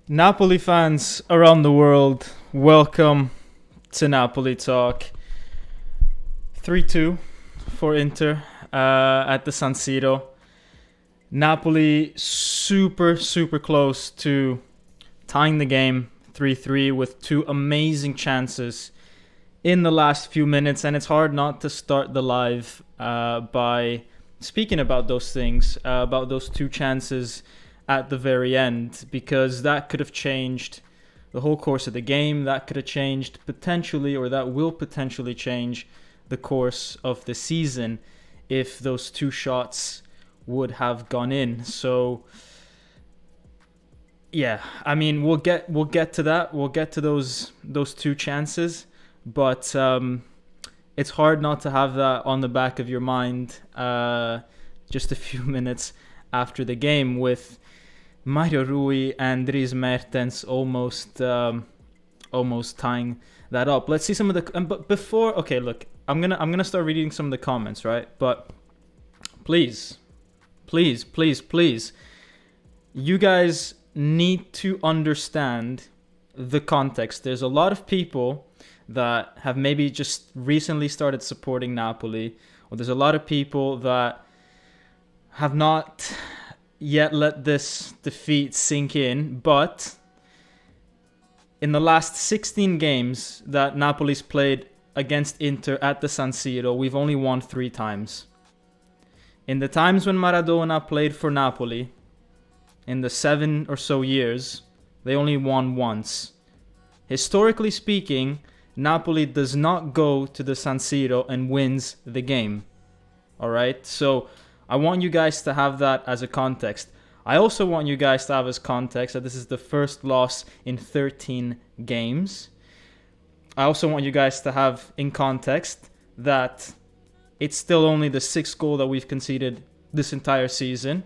Napoli fans around the world, welcome to Napoli Talk. 3-2 for Inter at the San Siro. Napoli super close to tying the game 3-3 with two amazing chances in the last few minutes, and it's hard not to start the live by speaking about those things, about those two chances at the very end, because that could have changed the whole course of the game. That could have changed potentially, or that will potentially change the course of the season if those two shots would have gone in. So yeah, I mean, we'll get to that. We'll get to those two chances, but it's hard not to have that on the back of your mind just a few minutes after the game, with Mario Rui and Dries Mertens almost tying that up. Let's see some of the but before, okay, look, I'm gonna start reading some of the comments, right? But please, you guys need to understand the context. There's a lot of people that have maybe just recently started supporting Napoli, or there's a lot of people that have not yet let this defeat sink in, but in the last 16 games that Napoli's played against Inter at the San Siro, we've only won 3 times. In the times when Maradona played for Napoli, in the 7 or so years, they only won once. Historically speaking, Napoli does not go to the San Siro and wins the game. Alright, so I want you guys to have that as a context. I also want you guys to have as context that this is the first loss in 13 games. I also want you guys to have in context that it's still only the 6th goal that we've conceded this entire season.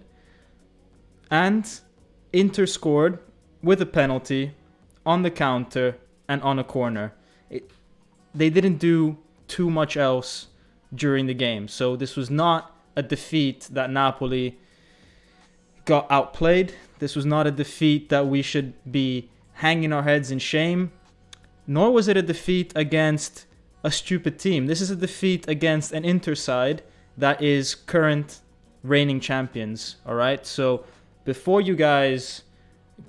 And Inter scored with a penalty, on the counter, and on a corner. They didn't do too much else during the game. So this was not a defeat that Napoli got outplayed. This was not a defeat that we should be hanging our heads in shame. Nor was it a defeat against a stupid team. This is a defeat against an Inter side that is current reigning champions. Alright, so before you guys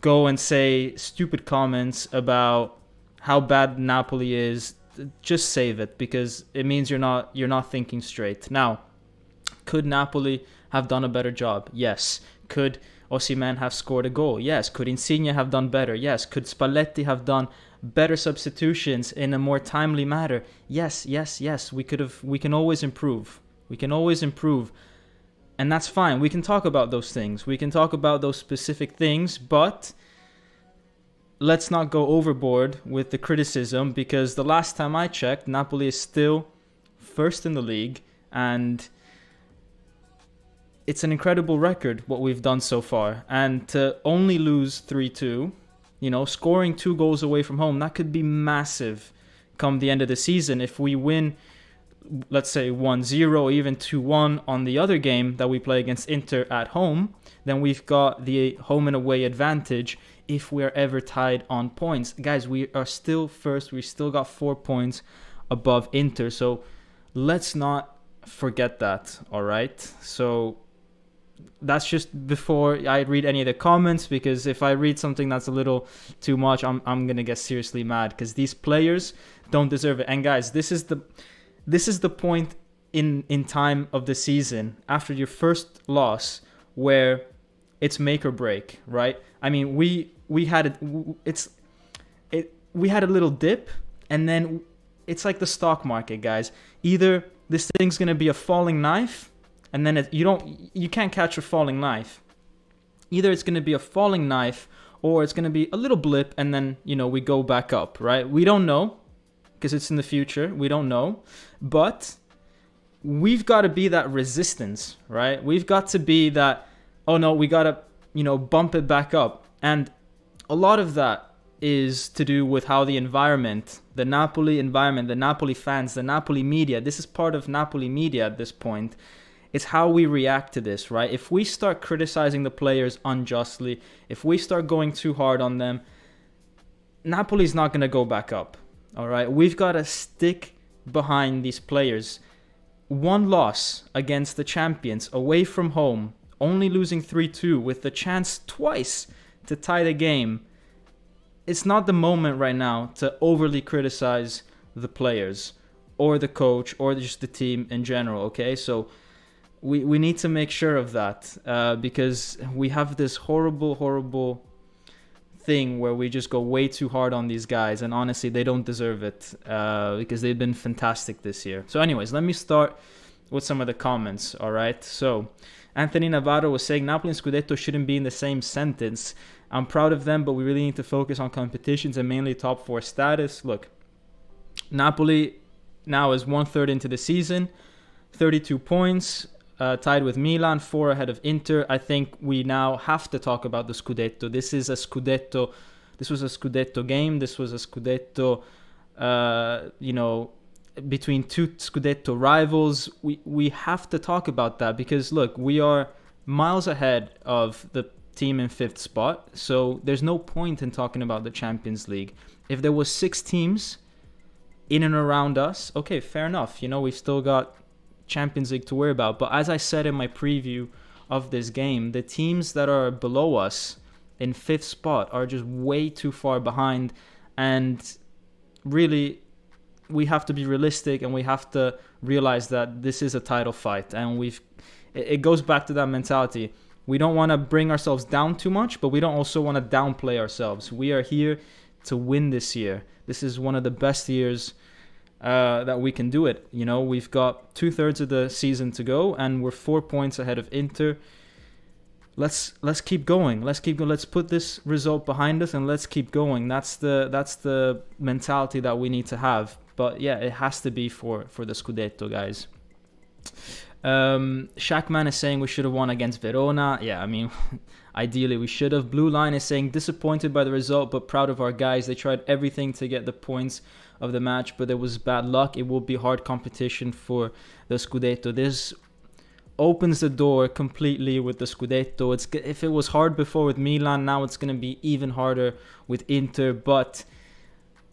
go and say stupid comments about how bad Napoli is, just save it, because it means you're not thinking straight. Now, could Napoli have done a better job? Yes. Could Osimhen have scored a goal? Yes. Could Insigne have done better? Yes. Could Spalletti have done better substitutions in a more timely manner? Yes. We can always improve. And that's fine. We can talk about those things. We can talk about those specific things, but let's not go overboard with the criticism, because the last time I checked, Napoli is still first in the league, and it's an incredible record what we've done so far. And to only lose 3-2, scoring 2 goals away from home, that could be massive come the end of the season. If we win, let's say 1-0, even 2-1 on the other game that we play against Inter at home, then we've got the home and away advantage if we're ever tied on points. Guys, we are still first. We still got 4 points above Inter. So let's not forget that, all right? So that's just before I read any of the comments, because if I read something that's a little too much, I'm going to get seriously mad, because these players don't deserve it. And guys, this is the point in time of the season after your first loss where it's make or break, right? I mean, we had we had a little dip, and then it's like the stock market, guys. Either this thing's gonna be a falling knife, and then you can't catch a falling knife. Either it's gonna be a falling knife, or it's gonna be a little blip, and then we go back up, right? We don't know, because it's in the future. We don't know, but we've got to be that resistance, right? We've got to be that, oh no, we got to, bump it back up. And a lot of that is to do with how the environment, the Napoli environment, the Napoli fans, the Napoli media, this is part of Napoli media at this point, It's how we react to this, right? If we start criticizing the players unjustly, if we start going too hard on them, Napoli's not going to go back up, all right? We've got to stick behind these players. One loss against the champions away from home, only losing 3-2 with the chance twice to tie the game. It's not the moment right now to overly criticize the players or the coach or just the team in general, okay? So we need to make sure of that because we have this horrible thing where we just go way too hard on these guys, and honestly they don't deserve it because they've been fantastic this year. So anyways, let me start with some of the comments, all right? So Anthony Navarro was saying Napoli and Scudetto shouldn't be in the same sentence. I'm proud of them, but we really need to focus on competitions and mainly top 4 status. Look, Napoli now is 1/3 into the season, 32 points, tied with Milan, 4 ahead of Inter. I think we now have to talk about the Scudetto. This was a Scudetto game. This was a Scudetto, between 2 Scudetto rivals. We have to talk about that because, look, we are miles ahead of the team in 5th spot. So there's no point in talking about the Champions League. If there was 6 teams in and around us, okay, fair enough. We've still got Champions League to worry about. But as I said in my preview of this game, the teams that are below us in 5th spot are just way too far behind. And really, we have to be realistic and we have to realize that this is a title fight. And it goes back to that mentality. We don't want to bring ourselves down too much, but we don't also want to downplay ourselves. We are here to win this year. This is one of the best years that we can do it. We've got 2/3 of the season to go, and we're 4 points ahead of Inter. Let's keep going. Let's put this result behind us and let's keep going. That's the mentality that we need to have. But yeah, it has to be for the Scudetto, guys. Shackman is saying we should have won against Verona. Yeah, I mean, ideally we should have. Blue Line is saying disappointed by the result, but proud of our guys. They tried everything to get the points of the match, but there was bad luck. It will be hard competition for the Scudetto. This opens the door completely with the Scudetto. If it was hard before with Milan, now it's going to be even harder with Inter. But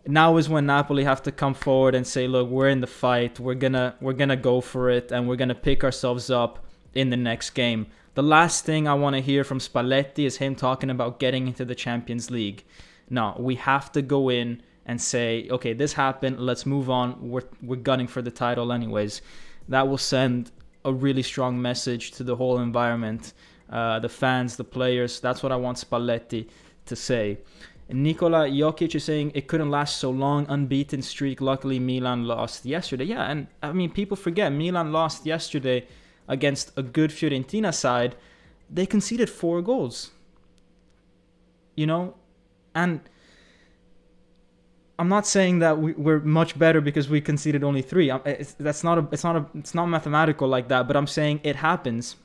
now is when Napoli have to come forward and say, look, we're in the fight. We're gonna go for it, and we're gonna pick ourselves up in the next game. The last thing I want to hear from Spalletti is him talking about getting into the Champions League. No, we have to go in and say, okay, this happened. Let's move on. We're gunning for the title anyways. That will send a really strong message to the whole environment, the fans, the players. That's what I want Spalletti to say. Nikola Jokic is saying it couldn't last so long, unbeaten streak. Luckily, Milan lost yesterday. Yeah, and I mean, people forget Milan lost yesterday against a good Fiorentina side. They conceded 4 goals. And I'm not saying that we're much better because we conceded only 3. It's not mathematical like that. But I'm saying it happens.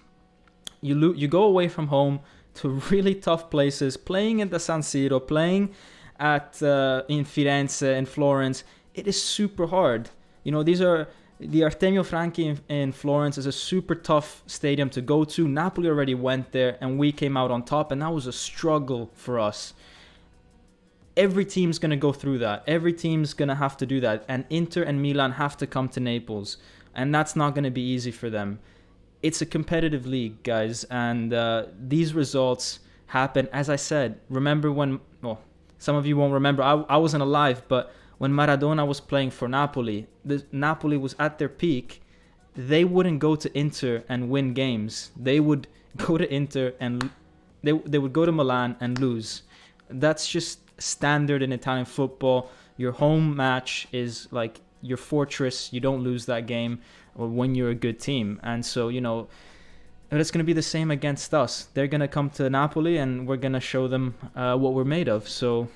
You go away from home to really tough places, playing at the San Siro, playing at in Firenze, in Florence. It is super hard. These are the Artemio Franchi in Florence is a super tough stadium to go to. Napoli already went there, and we came out on top, and that was a struggle for us. Every team's going to go through that. Every team's going to have to do that, and Inter and Milan have to come to Naples, and that's not going to be easy for them. It's a competitive league, guys, and these results happen. As I said, remember when, some of you won't remember, I wasn't alive, but when Maradona was playing for Napoli, Napoli was at their peak. They wouldn't go to Inter and win games. They would go to Inter and they would go to Milan and lose. That's just standard in Italian football. Your home match is like your fortress. You don't lose that game when you're a good team. And so, it's going to be the same against us. They're going to come to Napoli and we're going to show them what we're made of. So,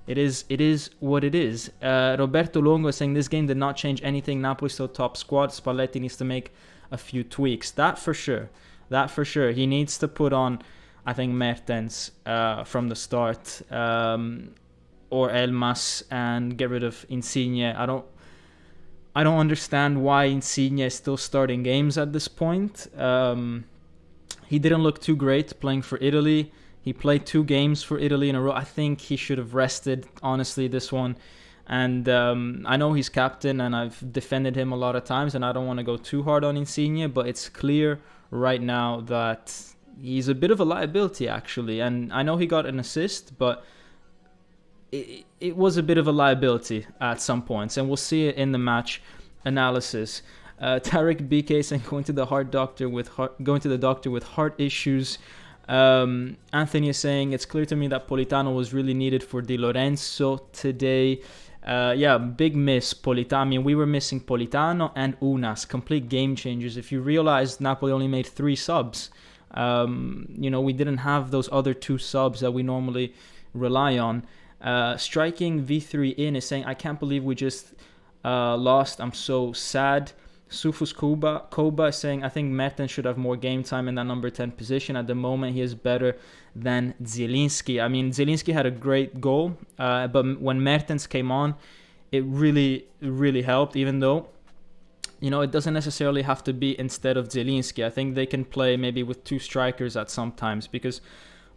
it is what it is. Roberto Longo is saying this game did not change anything. Napoli still top squad. Spalletti needs to make a few tweaks. That for sure. He needs to put on, I think, Mertens from the start, or Elmas, and get rid of Insigne. I don't understand why Insigne is still starting games at this point. He didn't look too great playing for Italy. He played 2 games for Italy in a row. I think he should have rested, honestly, this one. And I know he's captain, and I've defended him a lot of times, and I don't want to go too hard on Insigne, but it's clear right now that he's a bit of a liability, actually. And I know he got an assist, but it was a bit of a liability at some points, and we'll see it in the match analysis. Tariq BK saying going to the doctor with heart issues. Anthony is saying it's clear to me that Politano was really needed for Di Lorenzo today. Big miss Politano. I mean, we were missing Politano and Unas, complete game changers. If you realize Napoli only made 3 subs, we didn't have those other 2 subs that we normally rely on. Striking V3 in is saying, I can't believe we just lost. I'm so sad. Sufus Koba is saying, I think Mertens should have more game time in that number 10 position. At the moment, he is better than Zielinski. I mean, Zielinski had a great goal, but when Mertens came on, it really, really helped, even though, it doesn't necessarily have to be instead of Zielinski. I think they can play maybe with 2 strikers at some times, because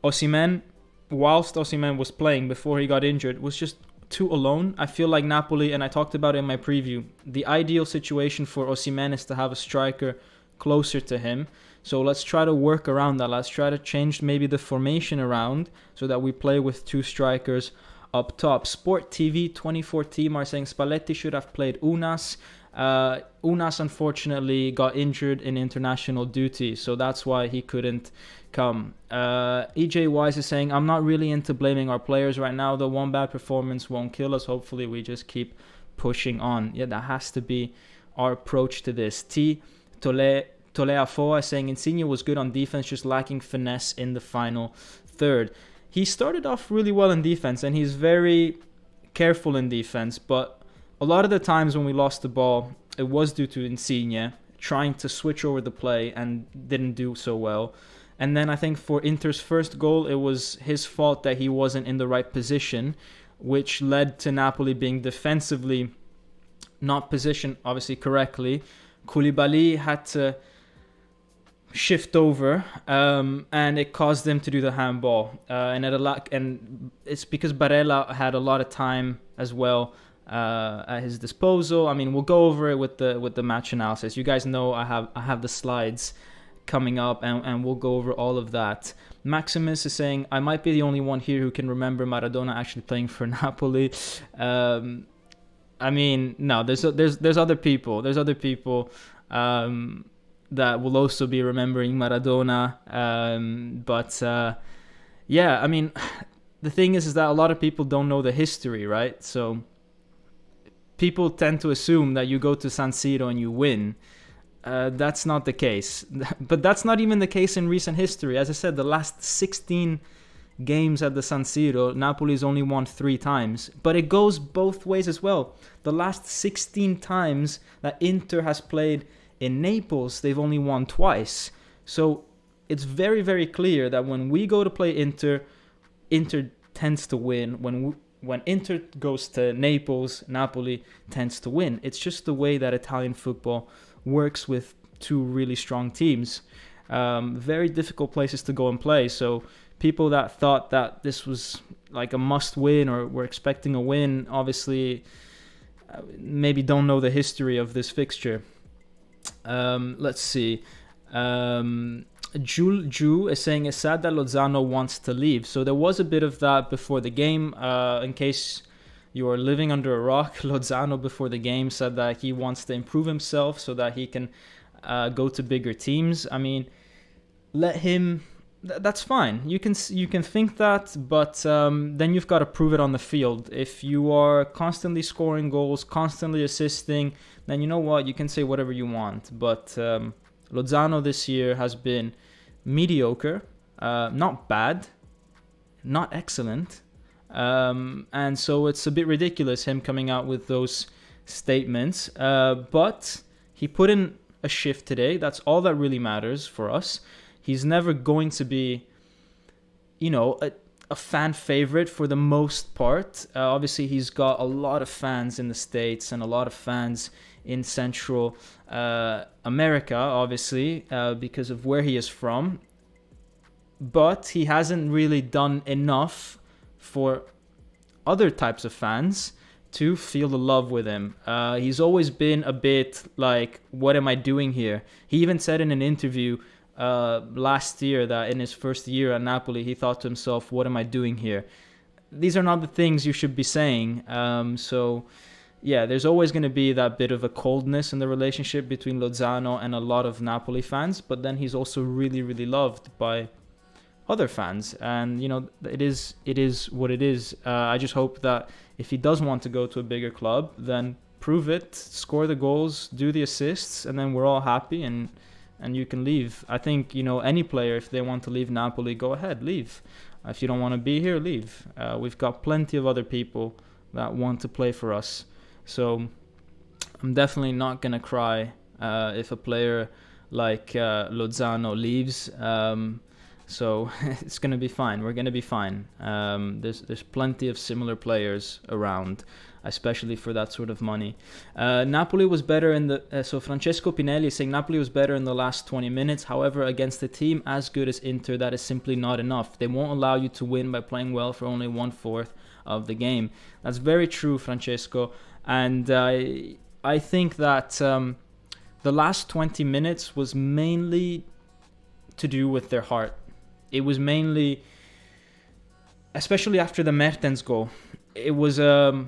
Osimhen, whilst Osimhen was playing before he got injured, was just too alone. I feel like Napoli, and I talked about it in my preview, the ideal situation for Osimhen is to have a striker closer to him. So let's try to work around that. Let's try to change maybe the formation around so that we play with 2 strikers up top. Sport TV 24 team are saying Spalletti should have played Unas. Unas unfortunately got injured in international duty, so that's why he couldn't come. EJ Wise is saying, I'm not really into blaming our players right now, though. One bad performance won't kill us. Hopefully we just keep pushing on. Yeah, that has to be our approach to this. Toleafo is saying Insigne was good on defense, just lacking finesse in the final third. He started off really well in defense, and he's very careful in defense, but a lot of the times when we lost the ball, it was due to Insigne trying to switch over the play and didn't do so well. And then I think for Inter's first goal, it was his fault that he wasn't in the right position, which led to Napoli being defensively not positioned, obviously, correctly. Koulibaly had to shift over, and it caused them to do the handball. And it's because Barella had a lot of time as well at his disposal. I mean, we'll go over it with the match analysis. You guys know I have the slides coming up, and we'll go over all of that. Maximus is saying, I might be the only one here who can remember Maradona actually playing for Napoli. I mean, no, there's other people. There's other people that will also be remembering Maradona. I mean, the thing is that a lot of people don't know the history, right? So people tend to assume that you go to San Siro and you win. That's not the case. But that's not even the case in recent history. As I said, the last 16 games at the San Siro, Napoli's only won 3 times. But it goes both ways as well. The last 16 times that Inter has played in Naples, they've only won twice. So it's very, very clear that when we go to play Inter, Inter tends to win. When Inter goes to Naples, Napoli tends to win. It's just the way that Italian football works with 2 really strong teams. Very difficult places to go and play. So people that thought that this was like a must win or were expecting a win, obviously maybe don't know the history of this fixture. Let's see. Ju is saying it's sad that Lozano wants to leave. So there was a bit of that before the game. In case you are living under a rock, Lozano before the game said that he wants to improve himself so that he can go to bigger teams. I mean, let him. That's fine. You can think that, but then you've got to prove it on the field. If you are constantly scoring goals, constantly assisting, then you know what? You can say whatever you want. But Lozano this year has been mediocre, not bad, not excellent. And so it's a bit ridiculous him coming out with those statements. But he put in a shift today. That's all that really matters for us. He's never going to be, a fan favorite for the most part. Obviously, he's got a lot of fans in the States and a lot of fans in Central America, obviously, because of where he is from. But he hasn't really done enough for other types of fans to feel the love with him. He's always been a bit like, what am I doing here? He even said in an interview last year that in his first year at Napoli, he thought to himself, what am I doing here? These are not the things you should be saying. So, yeah, there's always going to be that bit of a coldness in the relationship between Lozano and a lot of Napoli fans. But then he's also really, really loved by other fans, and it is what it is. I just hope that if he does want to go to a bigger club, then prove it, score the goals, do the assists, and then we're all happy, and you can leave. I think any player, if they want to leave Napoli, go ahead, leave. If you don't want to be here, leave. We've got plenty of other people that want to play for us, so I'm definitely not gonna cry if a player like Lozano leaves. So it's going to be fine. We're going to be fine. There's plenty of similar players around, especially for that sort of money. Napoli was better in the... so Francesco Pinelli is saying Napoli was better in the last 20 minutes. However, against a team as good as Inter, that is simply not enough. They won't allow you to win by playing well for only 1/4 of the game. That's very true, Francesco. And I think that the last 20 minutes was mainly to do with their heart. It was mainly, especially after the Mertens goal, it was a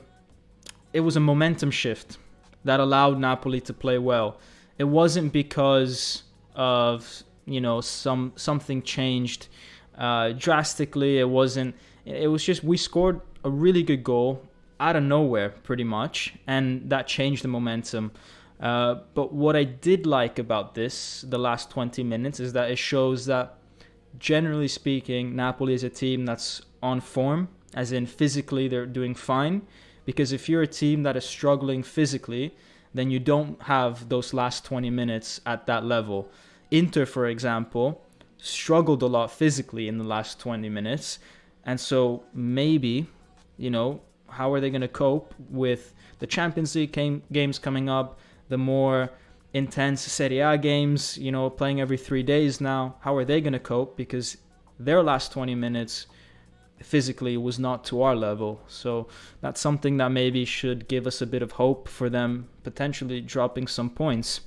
momentum shift that allowed Napoli to play well. It wasn't because of something changed drastically. It was just we scored a really good goal out of nowhere, pretty much, and that changed the momentum. But what I did like about the last 20 minutes, is that it shows that, generally speaking, Napoli is a team that's on form, as in physically they're doing fine. Because if you're a team that is struggling physically, then you don't have those last 20 minutes at that level. Inter, for example, struggled a lot physically in the last 20 minutes. And so maybe, how are they going to cope with the Champions League games coming up, the more intense Serie A games, playing every 3 days now? How are they going to cope? Because their last 20 minutes physically was not to our level. So that's something that maybe should give us a bit of hope for them potentially dropping some points.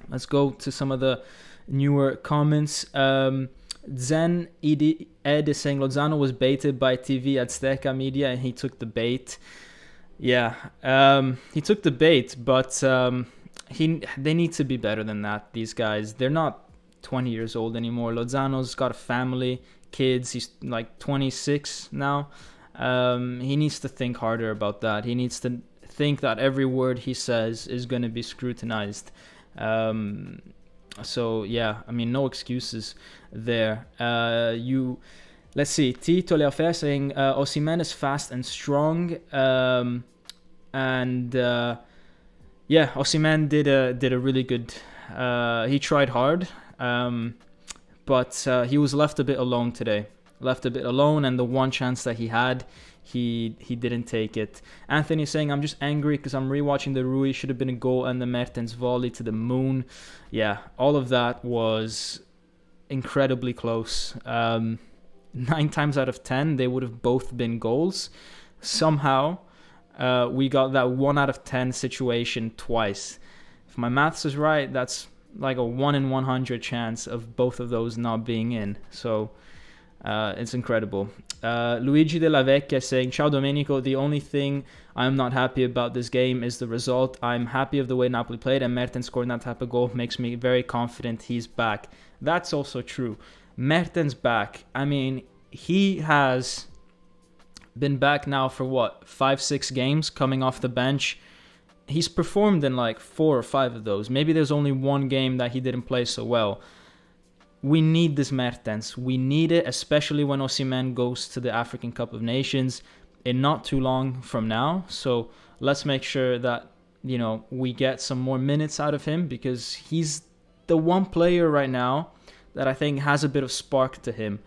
Let's go to some of the newer comments. Zen Ed is saying Lozano was baited by TV Azteca Media and he took the bait. Yeah, he took the bait, but they need to be better than that, these guys. They're not 20 years old anymore. Lozano's got a family, kids. He's like 26 now. He needs to think harder about that. He needs to think that every word he says is going to be scrutinized. So, yeah, I mean, no excuses there. Let's see. Tito Leofer saying Osimhen is fast and strong. Yeah, Osimhen did a really good... he tried hard, but he was left a bit alone today. And the one chance that he had, he didn't take it. Anthony is saying, I'm just angry because I'm rewatching the Rui. Should have been a goal and the Mertens volley to the moon. Yeah, all of that was incredibly close. 9 times out of 10, they would have both been goals. Somehow... we got that 1 out of 10 situation twice. If my maths is right, that's like a 1 in 100 chance of both of those not being in. So it's incredible. Luigi Della Vecchia saying, Ciao Domenico, the only thing I'm not happy about this game is the result. I'm happy of the way Napoli played, and Mertens scoring that type of goal makes me very confident he's back. That's also true. Mertens back. I mean, he has... been back now for 5-6 games coming off the bench. He's performed in like 4 or 5 of those. Maybe there's only one game that he didn't play so well. We need this Mertens. We need it, especially when Osimhen goes to the African Cup of Nations in not too long from now. So let's make sure that we get some more minutes out of him, because he's the one player right now that I think has a bit of spark to him.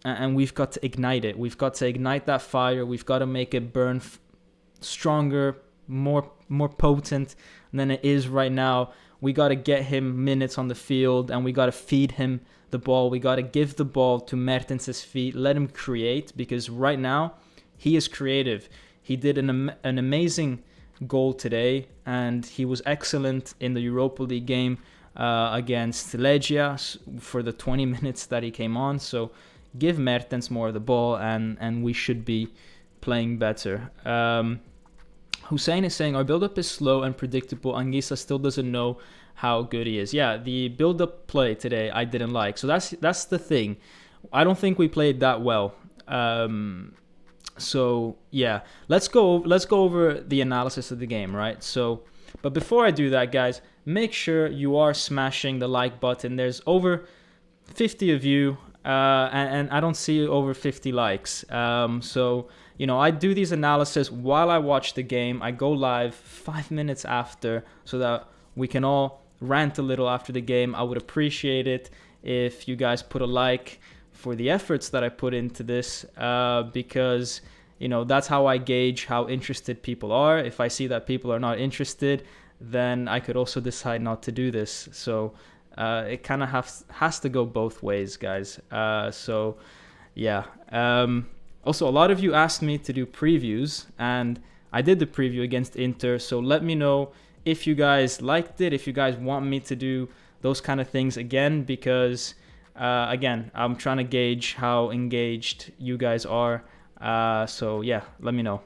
and we've got to ignite it. We've got to ignite that fire. We've got to make it burn stronger, more potent than it is right now. We got to get him minutes on the field, and we got to feed him the ball. We got to give the ball to Mertens' feet, let him create, because right now he is creative. He did an amazing goal today, and he was excellent in the Europa League game against Legia for the 20 minutes that he came on. So give Mertens more of the ball, and we should be playing better. Hussein is saying our build-up is slow and predictable. Anguissa still doesn't know how good he is. Yeah, the build-up play today I didn't like. So that's the thing. I don't think we played that well. So yeah, let's go over the analysis of the game, right? So, but before I do that, guys, make sure you are smashing the like button. There's over 50 of you, and I don't see over 50 likes. So, you know, I do these analysis while I watch the game. I go live 5 minutes after so that we can all rant a little after the game. I would appreciate it if you guys put a like for the efforts that I put into this, because, you know, that's how I gauge how interested people are. If I see that people are not interested, then I could also decide not to do this. So it kind of has to go both ways, guys. So yeah. Also, a lot of you asked me to do previews, and I did the preview against Inter. So let me know if you guys liked it, if you guys want me to do those kind of things again, because again, I'm trying to gauge how engaged you guys are. So yeah, let me know.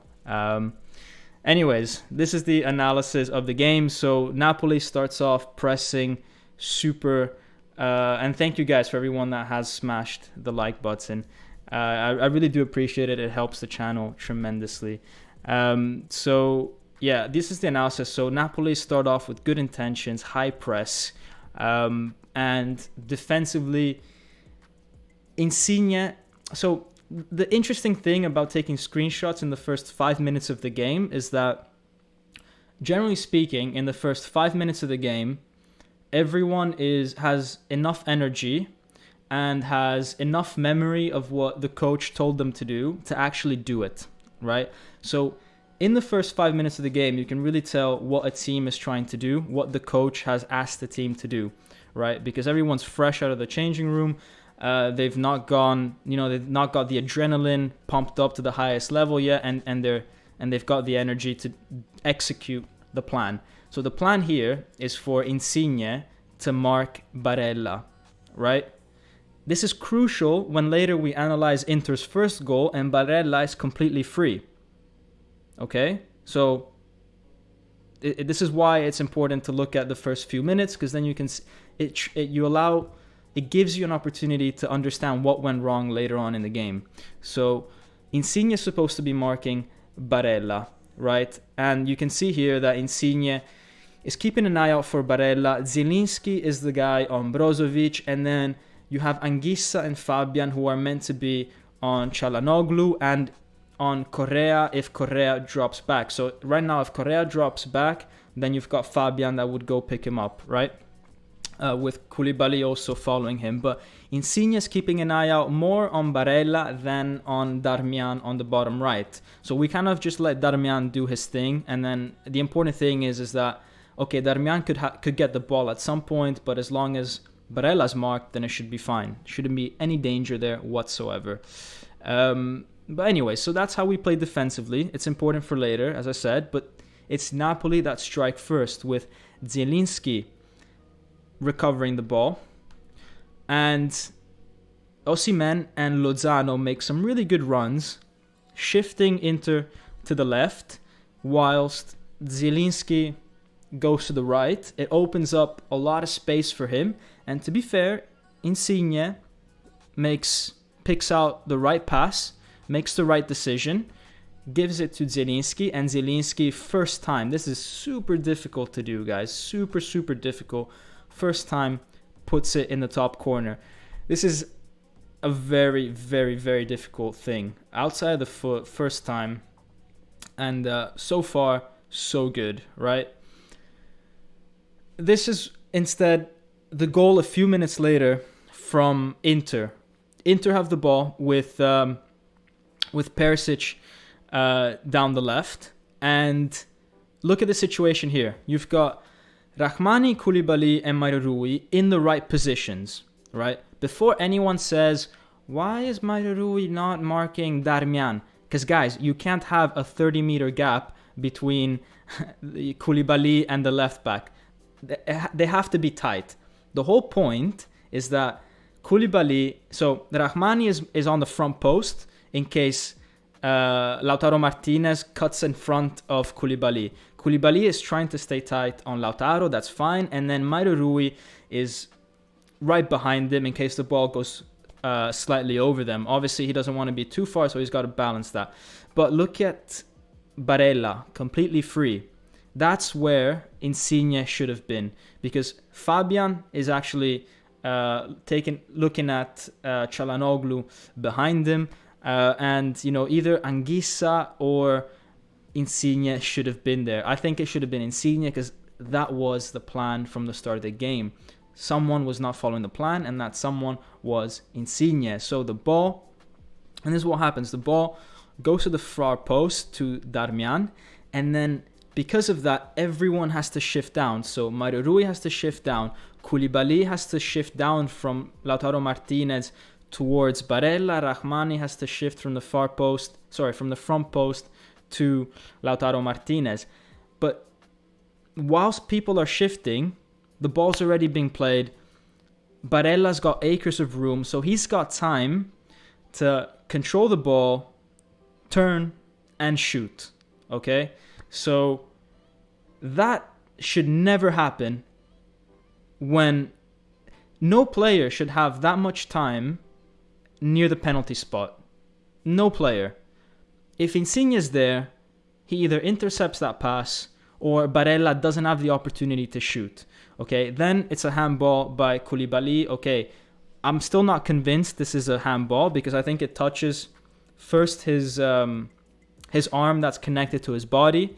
Anyways, this is the analysis of the game. So Napoli starts off pressing super, and thank you guys for everyone that has smashed the like button. I really do appreciate it. It helps the channel tremendously. So yeah, this is the analysis. So Napoli start off with good intentions, high press, and defensively, Insigne. So the interesting thing about taking screenshots in the first 5 minutes of the game is that, generally speaking, in the first 5 minutes of the game, everyone has enough energy and has enough memory of what the coach told them to do to actually do it, right? So in the first 5 minutes of the game, you can really tell what a team is trying to do, what the coach has asked the team to do, right? Because everyone's fresh out of the changing room. They've not got the adrenaline pumped up to the highest level yet, and they've got the energy to execute the plan. So the plan here is for Insigne to mark Barella, right? This is crucial when later we analyze Inter's first goal and Barella is completely free. Okay? So this is why it's important to look at the first few minutes, because then you can it gives you an opportunity to understand what went wrong later on in the game. So Insigne is supposed to be marking Barella, right? And you can see here that Insigne is keeping an eye out for Barella. Zielinski is the guy on Brozovic, and then you have Anguissa and Fabian, who are meant to be on Çalhanoğlu and on Correa if Correa drops back. So right now, if Correa drops back, then you've got Fabian that would go pick him up, right? With Koulibaly also following him. But Insigne is keeping an eye out more on Barella than on Darmian on the bottom right. So we kind of just let Darmian do his thing. And then the important thing is that, okay, Darmian could get the ball at some point, but as long as Barella's marked, then it should be fine. Shouldn't be any danger there whatsoever. But anyway, so that's how we play defensively. It's important for later, as I said, but it's Napoli that strike first, with Zielinski recovering the ball. And Osimhen and Lozano make some really good runs, shifting Inter to the left, whilst Zielinski goes to the right. It opens up a lot of space for him. And to be fair, Insigne picks out the right pass, makes the right decision, gives it to Zielinski, and Zielinski, first time, this is super difficult to do, guys, super, super difficult, first time, puts it in the top corner. This is a very, very, very difficult thing. Outside of the foot, first time, and so far, so good, right? This is instead the goal a few minutes later from Inter. Inter have the ball with Perisic down the left, and look at the situation here. You've got Rahmani, Koulibaly, and Mario Rui in the right positions, right? Before anyone says, why is Mario Rui not marking Darmian? Because, guys, you can't have a 30-meter gap between Koulibaly and the left back. They have to be tight. The whole point is that Koulibaly, so Rahmani is on the front post in case Lautaro Martinez cuts in front of Koulibaly. Koulibaly is trying to stay tight on Lautaro, that's fine. And then Mario Rui is right behind him in case the ball goes slightly over them. Obviously, he doesn't want to be too far, so he's got to balance that. But look at Barella, completely free. That's where Insigne should have been, because Fabian is actually looking at Çalhanoğlu behind him, and either Anguissa or Insigne should have been there. I think it should have been Insigne because that was the plan from the start of the game. Someone was not following the plan, and that someone was Insigne. So the ball, and this is what happens, the ball goes to the far post to Darmian, and then because of that, everyone has to shift down. So Mario Rui has to shift down, Koulibaly has to shift down from Lautaro Martinez towards Barella, Rahmani has to shift from the front post to Lautaro Martinez. But whilst people are shifting, the ball's already being played. Barella's got acres of room, so he's got time to control the ball, turn, and shoot. Okay? So that should never happen. When no player should have that much time near the penalty spot. No player. If Insigne is there, he either intercepts that pass or Barella doesn't have the opportunity to shoot. Okay, then it's a handball by Koulibaly. Okay, I'm still not convinced this is a handball because I think it touches first his arm that's connected to his body.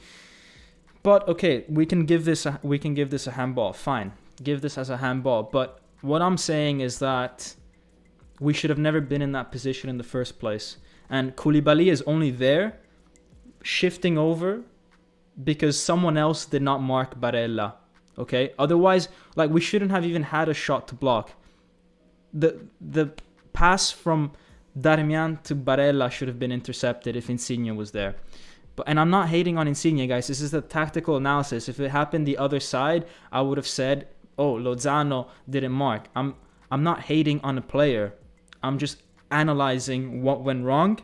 But okay, we can give this a handball. Fine, give this as a handball. But what I'm saying is that we should have never been in that position in the first place. And Koulibaly is only there, shifting over, because someone else did not mark Barella. Okay? Otherwise, we shouldn't have even had a shot to block. The pass from Darmian to Barella should have been intercepted if Insigne was there. And I'm not hating on Insigne, guys. This is the tactical analysis. If it happened the other side, I would have said, oh, Lozano didn't mark. I'm not hating on a player. I'm just analyzing what went wrong,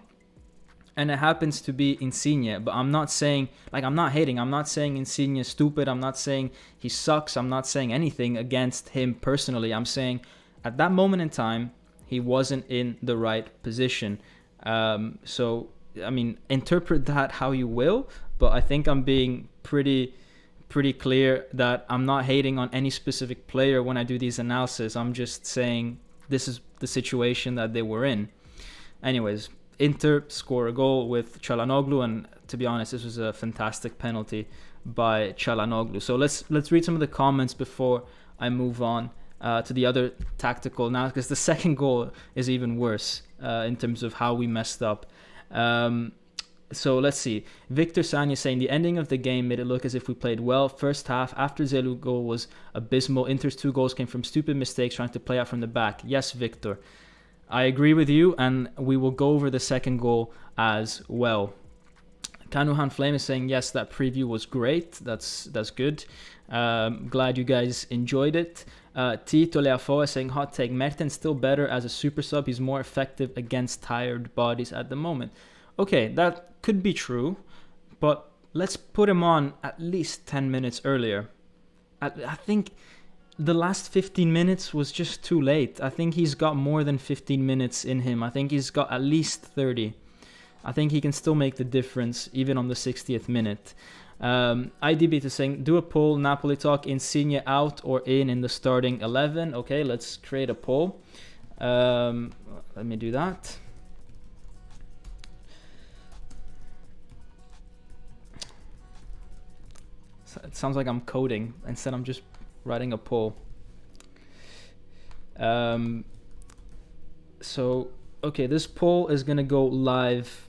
and it happens to be Insigne. But I'm not saying, I'm not hating. I'm not saying Insigne is stupid. I'm not saying he sucks. I'm not saying anything against him personally. I'm saying at that moment in time, he wasn't in the right position. So, I mean, interpret that how you will, but I think I'm being pretty clear that I'm not hating on any specific player when I do these analysis. I'm just saying this is the situation that they were in. Anyways, Inter score a goal with Çalhanoğlu, and to be honest, this was a fantastic penalty by Çalhanoğlu. So let's read some of the comments before I move on to the other tactical now, because the second goal is even worse in terms of how we messed up. So let's see. Victor Sanya saying the ending of the game made it look as if we played well. First half, after Zelu goal was abysmal. Inter's 2 goals came from stupid mistakes trying to play out from the back. Yes, Victor, I agree with you, and we will go over the second goal as well. Kanuhan Flame is saying yes, that preview was great. That's good. Glad you guys enjoyed it. Tito Leafo is saying hot take, Mertens still better as a super sub. He's more effective against tired bodies at the moment. Okay, that could be true, but let's put him on at least 10 minutes earlier. I think the last 15 minutes was just too late. I think he's got more than 15 minutes in him. I think he's got at least 30. I think he can still make the difference even on the 60th minute. IDB is saying, do a poll, Napoli talk, Insigne out or in the starting 11. Okay, let's create a poll. Let me do that. It sounds like I'm coding. Instead, I'm just writing a poll. So, okay, this poll is going to go live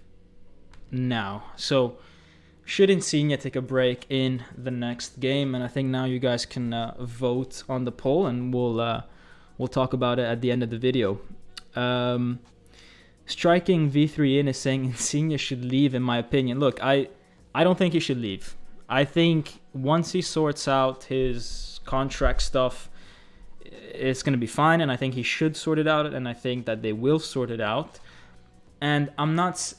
now. So, should Insigne take a break in the next game? And I think now you guys can vote on the poll, and we'll talk about it at the end of the video. Striking V3 in is saying Insigne should leave, in my opinion. Look, I don't think he should leave. I think once he sorts out his contract stuff, it's going to be fine, and I think he should sort it out, and I think that they will sort it out. And I'm not...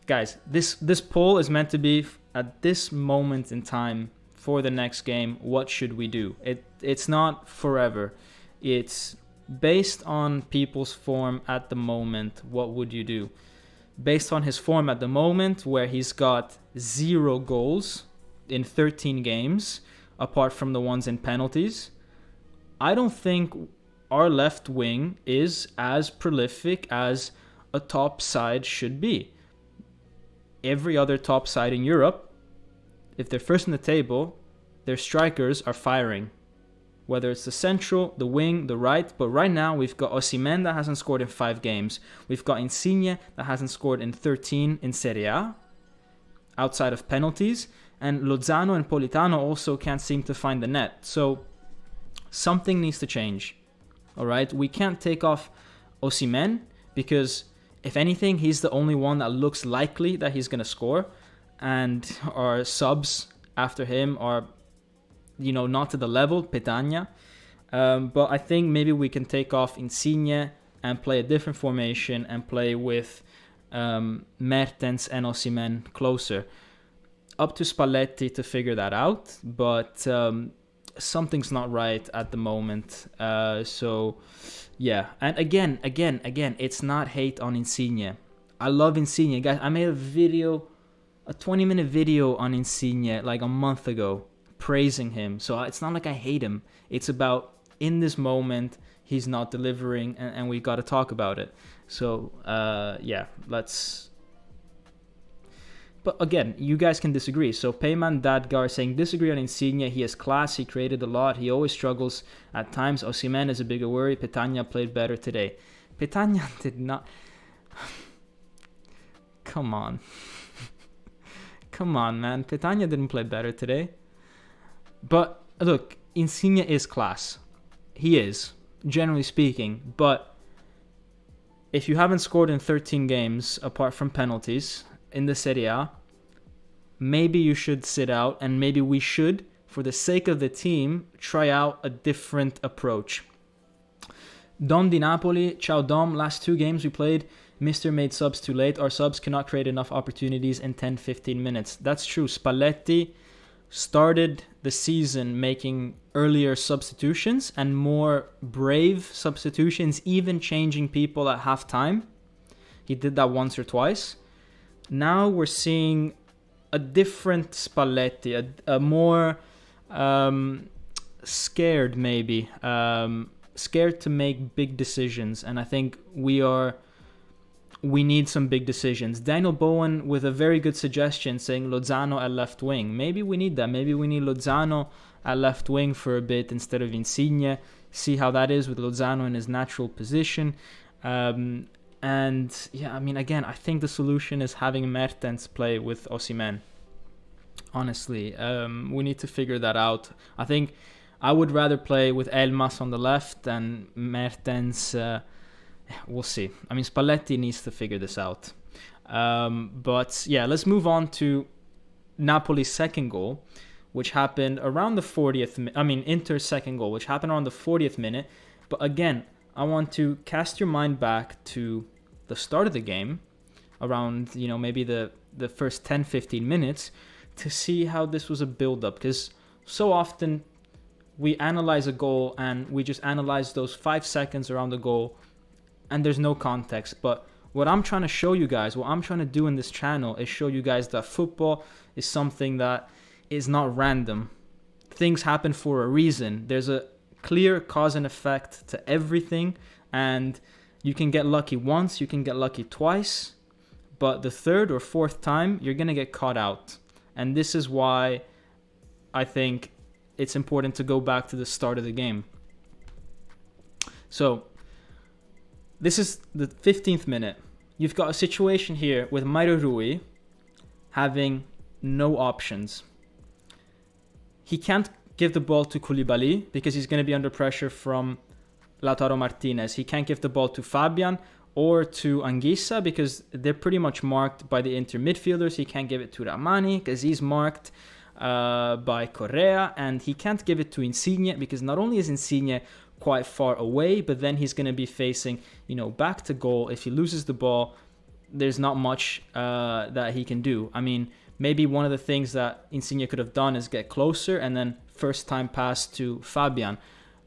Guys, this poll is meant to be at this moment in time for the next game. What should we do? It's not forever. It's based on people's form at the moment. What would you do? Based on his form at the moment, where he's got 0 goals in 13 games, apart from the ones in penalties, I don't think our left wing is as prolific as a top side should be. Every other top side in Europe, if they're first in the table, their strikers are firing. Whether it's the central, the wing, the right. But right now, we've got Osimhen that hasn't scored in 5 games. We've got Insigne that hasn't scored in 13 in Serie A, outside of penalties. And Lozano and Politano also can't seem to find the net. So something needs to change. All right? We can't take off Osimhen because... if anything, he's the only one that looks likely that he's going to score. And our subs after him are, not to the level, Petagna. But I think maybe we can take off Insigne and play a different formation and play with Mertens and Osimhen closer. Up to Spalletti to figure that out. But something's not right at the moment. Yeah, and again, it's not hate on Insigne. I love Insigne. Guys, I made a 20-minute video on Insigne like a month ago, praising him. So it's not like I hate him. It's about, in this moment, he's not delivering, and we got to talk about it. So, yeah, let's... But again, you guys can disagree. So Payman Dadgar saying, disagree on Insigne. He has class. He created a lot. He always struggles at times. Osimhen is a bigger worry. Petagna played better today. Petagna did not... Come on. Come on, man. Petagna didn't play better today. But look, Insigne is class. He is, generally speaking. But if you haven't scored in 13 games, apart from penalties, in the Serie A, maybe you should sit out, and maybe we should, for the sake of the team, try out a different approach. Dom Di Napoli, ciao Dom, last 2 games we played, Mr. made subs too late. Our subs cannot create enough opportunities in 10-15 minutes. That's true. Spalletti started the season making earlier substitutions and more brave substitutions, even changing people at halftime. He did that once or twice. Now we're seeing a different Spalletti, a more scared maybe, scared to make big decisions. And I think we need some big decisions. Daniel Bowen with a very good suggestion saying Lozano at left wing. Maybe we need that. Maybe we need Lozano at left wing for a bit instead of Insigne. See how that is with Lozano in his natural position. And yeah, I mean, again, I think the solution is having Mertens play with Osimhen. Honestly, we need to figure that out. I think I would rather play with Elmas on the left than Mertens. We'll see. I mean, Spalletti needs to figure this out. But yeah, let's move on to Napoli's second goal, which happened around the 40th minute. I mean, Inter's second goal, which happened around the 40th minute. But again, I want to cast your mind back to the start of the game, around, maybe the first 10-15 minutes, to see how this was a build-up. Because so often we analyze a goal and we just analyze those 5 seconds around the goal and there's no context. But what I'm trying to show you guys, what I'm trying to do in this channel is show you guys that football is something that is not random. Things happen for a reason. There's a clear cause and effect to everything, and you can get lucky once, you can get lucky twice, but the third or fourth time you're gonna get caught out. And this is why I think it's important to go back to the start of the game. So this is the 15th minute. You've got a situation here with Mauro Rui having no options. He can't give the ball to Koulibaly because he's going to be under pressure from Lautaro Martinez. He can't give the ball to Fabian or to Anguissa because they're pretty much marked by the Inter midfielders. He can't give it to Rahmani because he's marked by Correa, and he can't give it to Insigne because not only is Insigne quite far away, but then he's going to be facing, back to goal. If he loses the ball, there's not much that he can do. I mean, maybe one of the things that Insigne could have done is get closer and then first time pass to Fabian.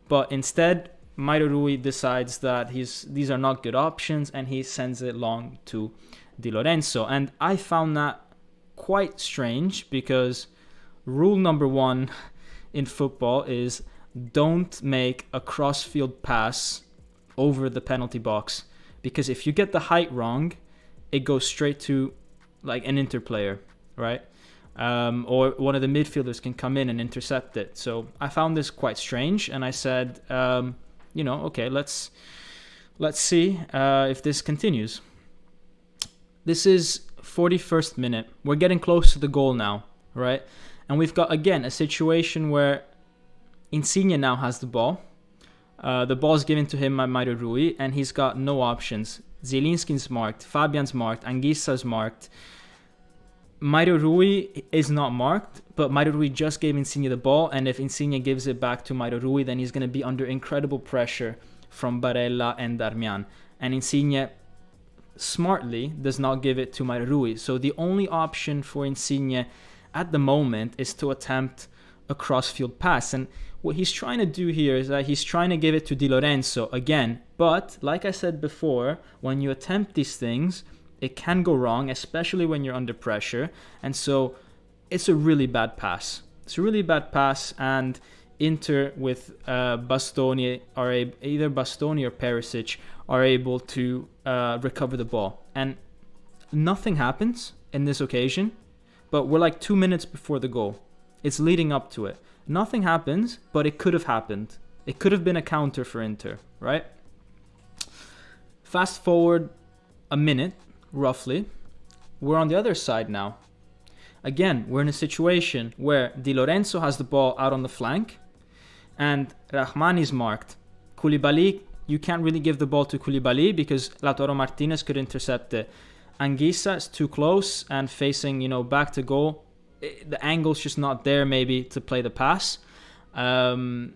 But instead, Mauro Rui decides that these are not good options, and he sends it long to Di Lorenzo. And I found that quite strange because rule number 1 in football is don't make a cross-field pass over the penalty box, because if you get the height wrong, it goes straight to like an Inter player, right? Or one of the midfielders can come in and intercept it. So I found this quite strange, and I said, okay, let's see if this continues. This is 41st minute. We're getting close to the goal now, right? And we've got, again, a situation where Insigne now has the ball. The ball's given to him by Mauro Rui, and he's got no options. Zielinski's marked, Fabian's marked, Anguissa's marked. Mauro Rui is not marked, but Mauro Rui just gave Insigne the ball, and if Insigne gives it back to Mauro Rui, then he's going to be under incredible pressure from Barella and Darmian. And Insigne smartly does not give it to Mauro Rui. So the only option for Insigne at the moment is to attempt a cross-field pass. And what he's trying to do here is that he's trying to give it to Di Lorenzo again. But like I said before, when you attempt these things, it can go wrong, especially when you're under pressure. And so it's a really bad pass. It's a really bad pass, and Inter with Bastoni either Bastoni or Perisic are able to recover the ball. And nothing happens in this occasion, but we're like 2 minutes before the goal. It's leading up to it. Nothing happens, but it could have happened. It could have been a counter for Inter, right? Fast forward a minute, roughly. We're on the other side now. Again, we're in a situation where Di Lorenzo has the ball out on the flank, and Rahmani's marked. Koulibaly, you can't really give the ball to Koulibaly because Lautaro Martinez could intercept it. Anguissa is too close and facing, back to goal. The angle's just not there maybe to play the pass. Fabian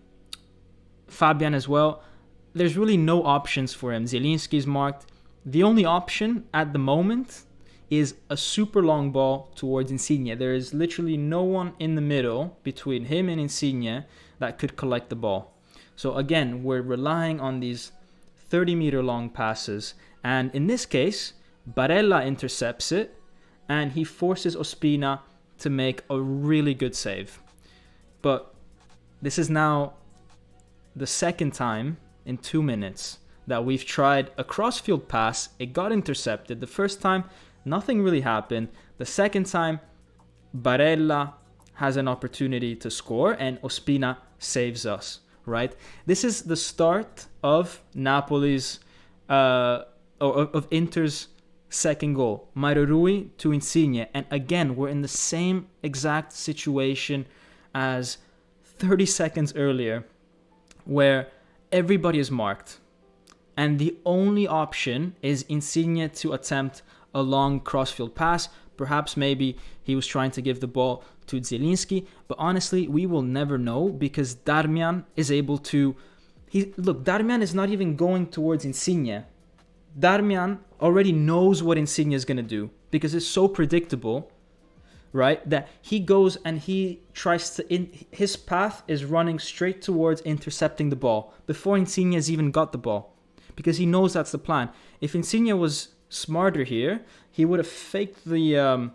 as well. There's really no options for him. Zielinski's marked. The only option at the moment is a super long ball towards Insigne. There is literally no one in the middle between him and Insigne that could collect the ball. So again, we're relying on these 30-meter long passes. And in this case, Barella intercepts it, and he forces Ospina to make a really good save. But this is now the second time in 2 minutes that we've tried a cross-field pass. It got intercepted. The first time, nothing really happened. The second time, Barella has an opportunity to score, and Ospina saves us, right? This is the start of Napoli's, of Inter's second goal. Mauro Rui to Insigne. And again, we're in the same exact situation as 30 seconds earlier, where everybody is marked. And the only option is Insigne to attempt a long crossfield pass. Perhaps maybe he was trying to give the ball to Zielinski. But honestly, we will never know because Darmian is able to... Darmian is not even going towards Insigne. Darmian already knows what Insigne is going to do because it's so predictable, right? That he goes and he tries to... his path is running straight towards intercepting the ball before Insigne has even got the ball. Because he knows that's the plan. If Insigne was smarter here, he would have faked the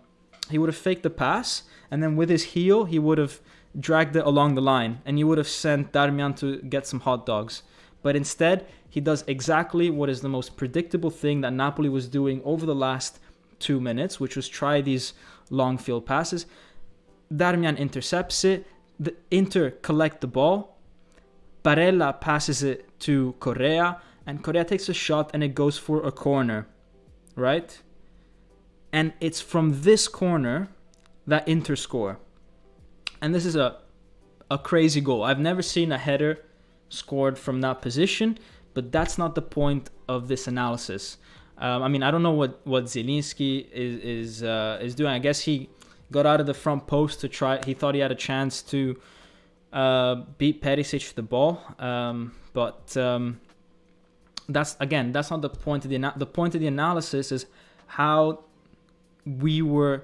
pass, and then with his heel, he would have dragged it along the line, and he would have sent Darmian to get some hot dogs. But instead, he does exactly what is the most predictable thing that Napoli was doing over the last 2 minutes, which was try these long field passes. Darmian intercepts it. The Inter collect the ball. Barella passes it to Correa. and Correa takes a shot and it goes for a corner, right? And it's from this corner that Inter score. And this is a crazy goal. I've never seen a header scored from that position, but that's not the point of this analysis. I mean, I don't know what Zielinski is doing. I guess he got out of the front post to try. He thought he had a chance to beat Perisic to the ball, but that's not the point of the point of the analysis is how we were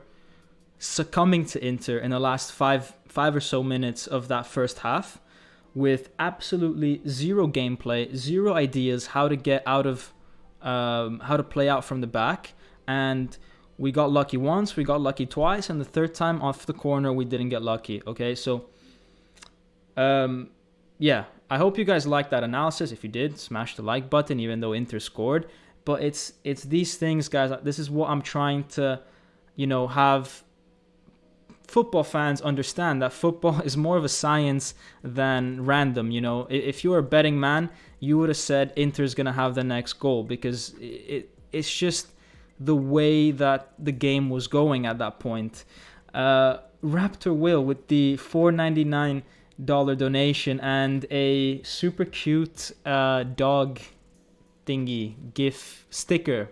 succumbing to Inter in the last five or so minutes of that first half, with absolutely zero gameplay, zero ideas how to get out of how to play out from the back. And we got lucky once, we got lucky twice, and the third time off the corner we didn't get lucky. Okay, so yeah, I hope you guys liked that analysis. If you did, smash the like button, even though Inter scored. But it's these things, guys. This is what I'm trying to, have football fans understand, that football is more of a science than random. If you're a betting man, you would have said Inter's going to have the next goal, because it's just the way that the game was going at that point. Raptor Will with the $4.99 donation and a super cute dog thingy GIF sticker.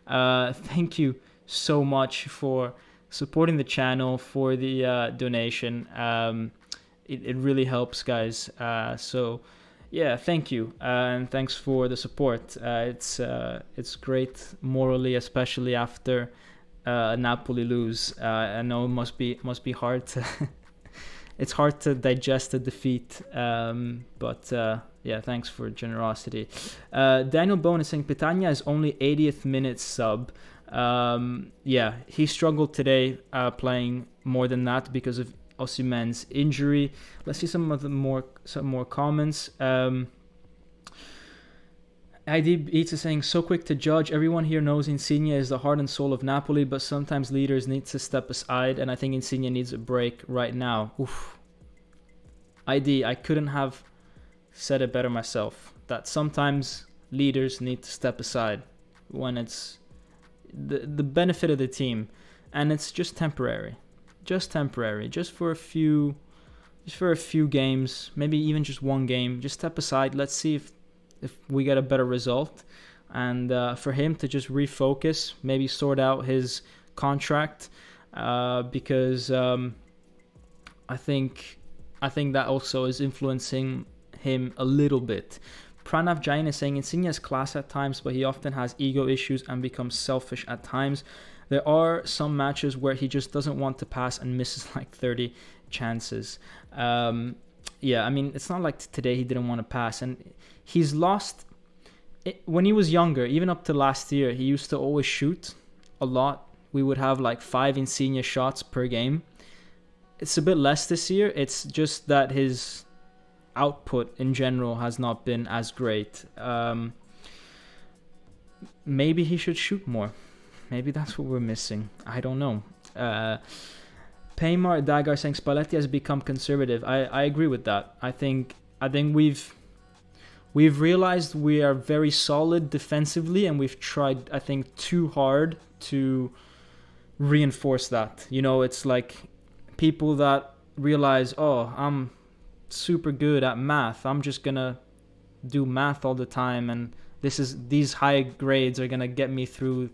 Thank you so much for supporting the channel, for the donation. It really helps, guys. So yeah, thank you, and thanks for the support. It's great morally, especially after Napoli lose. I know it must be hard to it's hard to digest a defeat, but yeah, thanks for generosity. Daniel Bone is saying Pitagna is only 80th minute sub. Yeah, he struggled today playing more than that because of Osimhen's injury. Let's see some more comments. ID Eats is saying, so quick to judge. Everyone here knows Insigne is the heart and soul of Napoli, but sometimes leaders need to step aside, and I think Insigne needs a break right now. Oof. ID, I couldn't have said it better myself. That sometimes leaders need to step aside when it's the benefit of the team, and it's just temporary. Just for a few games, maybe even just one game. Just step aside. Let's see if we get a better result, and for him to just refocus, maybe sort out his contract, because I think that also is influencing him a little bit. Pranav Jain is saying Insigne has class at times, but he often has ego issues and becomes selfish at times. There are some matches where he just doesn't want to pass and misses like 30 chances. Yeah, I mean, it's not like today he didn't want to pass, and he's lost. When he was younger, even up to last year, he used to always shoot a lot. We would have like 5 Insigne shots per game. It's a bit less this year. It's just that his output in general has not been as great. Maybe he should shoot more. Maybe that's what we're missing. I don't know. Paymar Dagar saying Spalletti has become conservative. I agree with that. I think we've realized we are very solid defensively, and we've tried, I think, too hard to reinforce that. It's like people that realize, oh, I'm super good at math. I'm just gonna do math all the time, and these high grades are gonna get me through,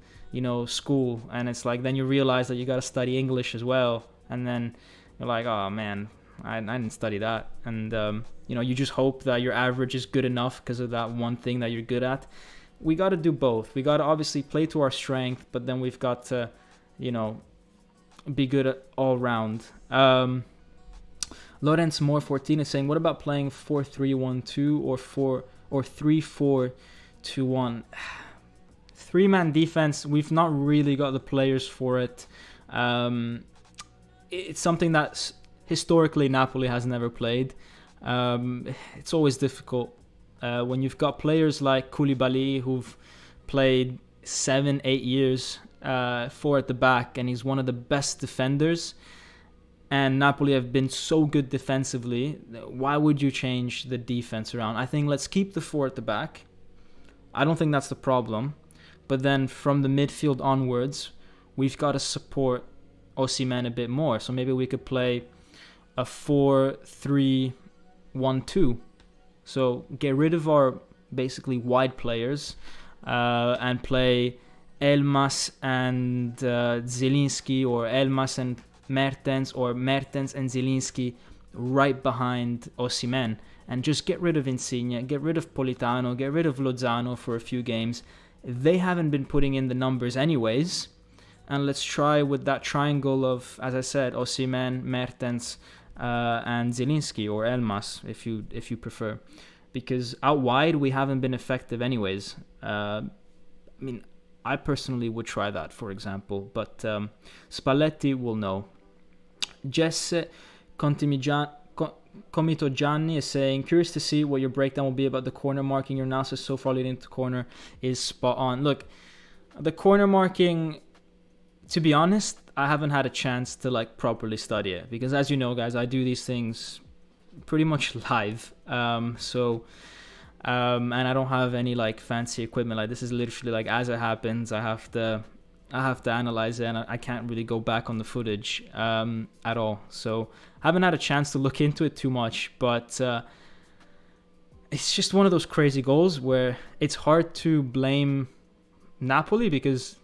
school. And it's like, then you realize that you gotta study English as well, and then you're like, oh man, I didn't study that. And you just hope that your average is good enough because of that one thing that you're good at. We got to do both. We got to obviously play to our strength, but then we've got to, be good at all round. Lorenzo Moore 14 is saying, what about playing 4-3-1-2 or 3-4-2-1? 3-man defense, we've not really got the players for it. It's something that historically Napoli has never played. It's always difficult when you've got players like Koulibaly, who've played 7-8 years 4 at the back, and he's one of the best defenders. And Napoli have been so good defensively. Why would you change the defense around? I think let's keep the 4 at the back. I don't think that's the problem. But then from the midfield onwards, we've got to support Osimhen a bit more. So maybe we could play a 4-3-1-2. So get rid of our basically wide players and play Elmas and Zielinski, or Elmas and Mertens, or Mertens and Zielinski right behind Osimhen, and just get rid of Insigne, get rid of Politano, get rid of Lozano for a few games. They haven't been putting in the numbers anyways, and let's try with that triangle of, as I said, Osimhen, Mertens, and Zielinski, or Elmas if you prefer, because out wide we haven't been effective anyways. I mean, I personally would try that, for example, but Spalletti will know. Jesse Comito Gianni is saying, curious to see what your breakdown will be about the corner marking. Your analysis so far leading to corner is spot on. Look, the corner marking, to be honest, I haven't had a chance to like properly study it, because as you know, guys, I do these things pretty much live. And I don't have any like fancy equipment. Like, this is literally like as it happens. I have to analyze it, and I can't really go back on the footage at all. So I haven't had a chance to look into it too much, but it's just one of those crazy goals where it's hard to blame Napoli, because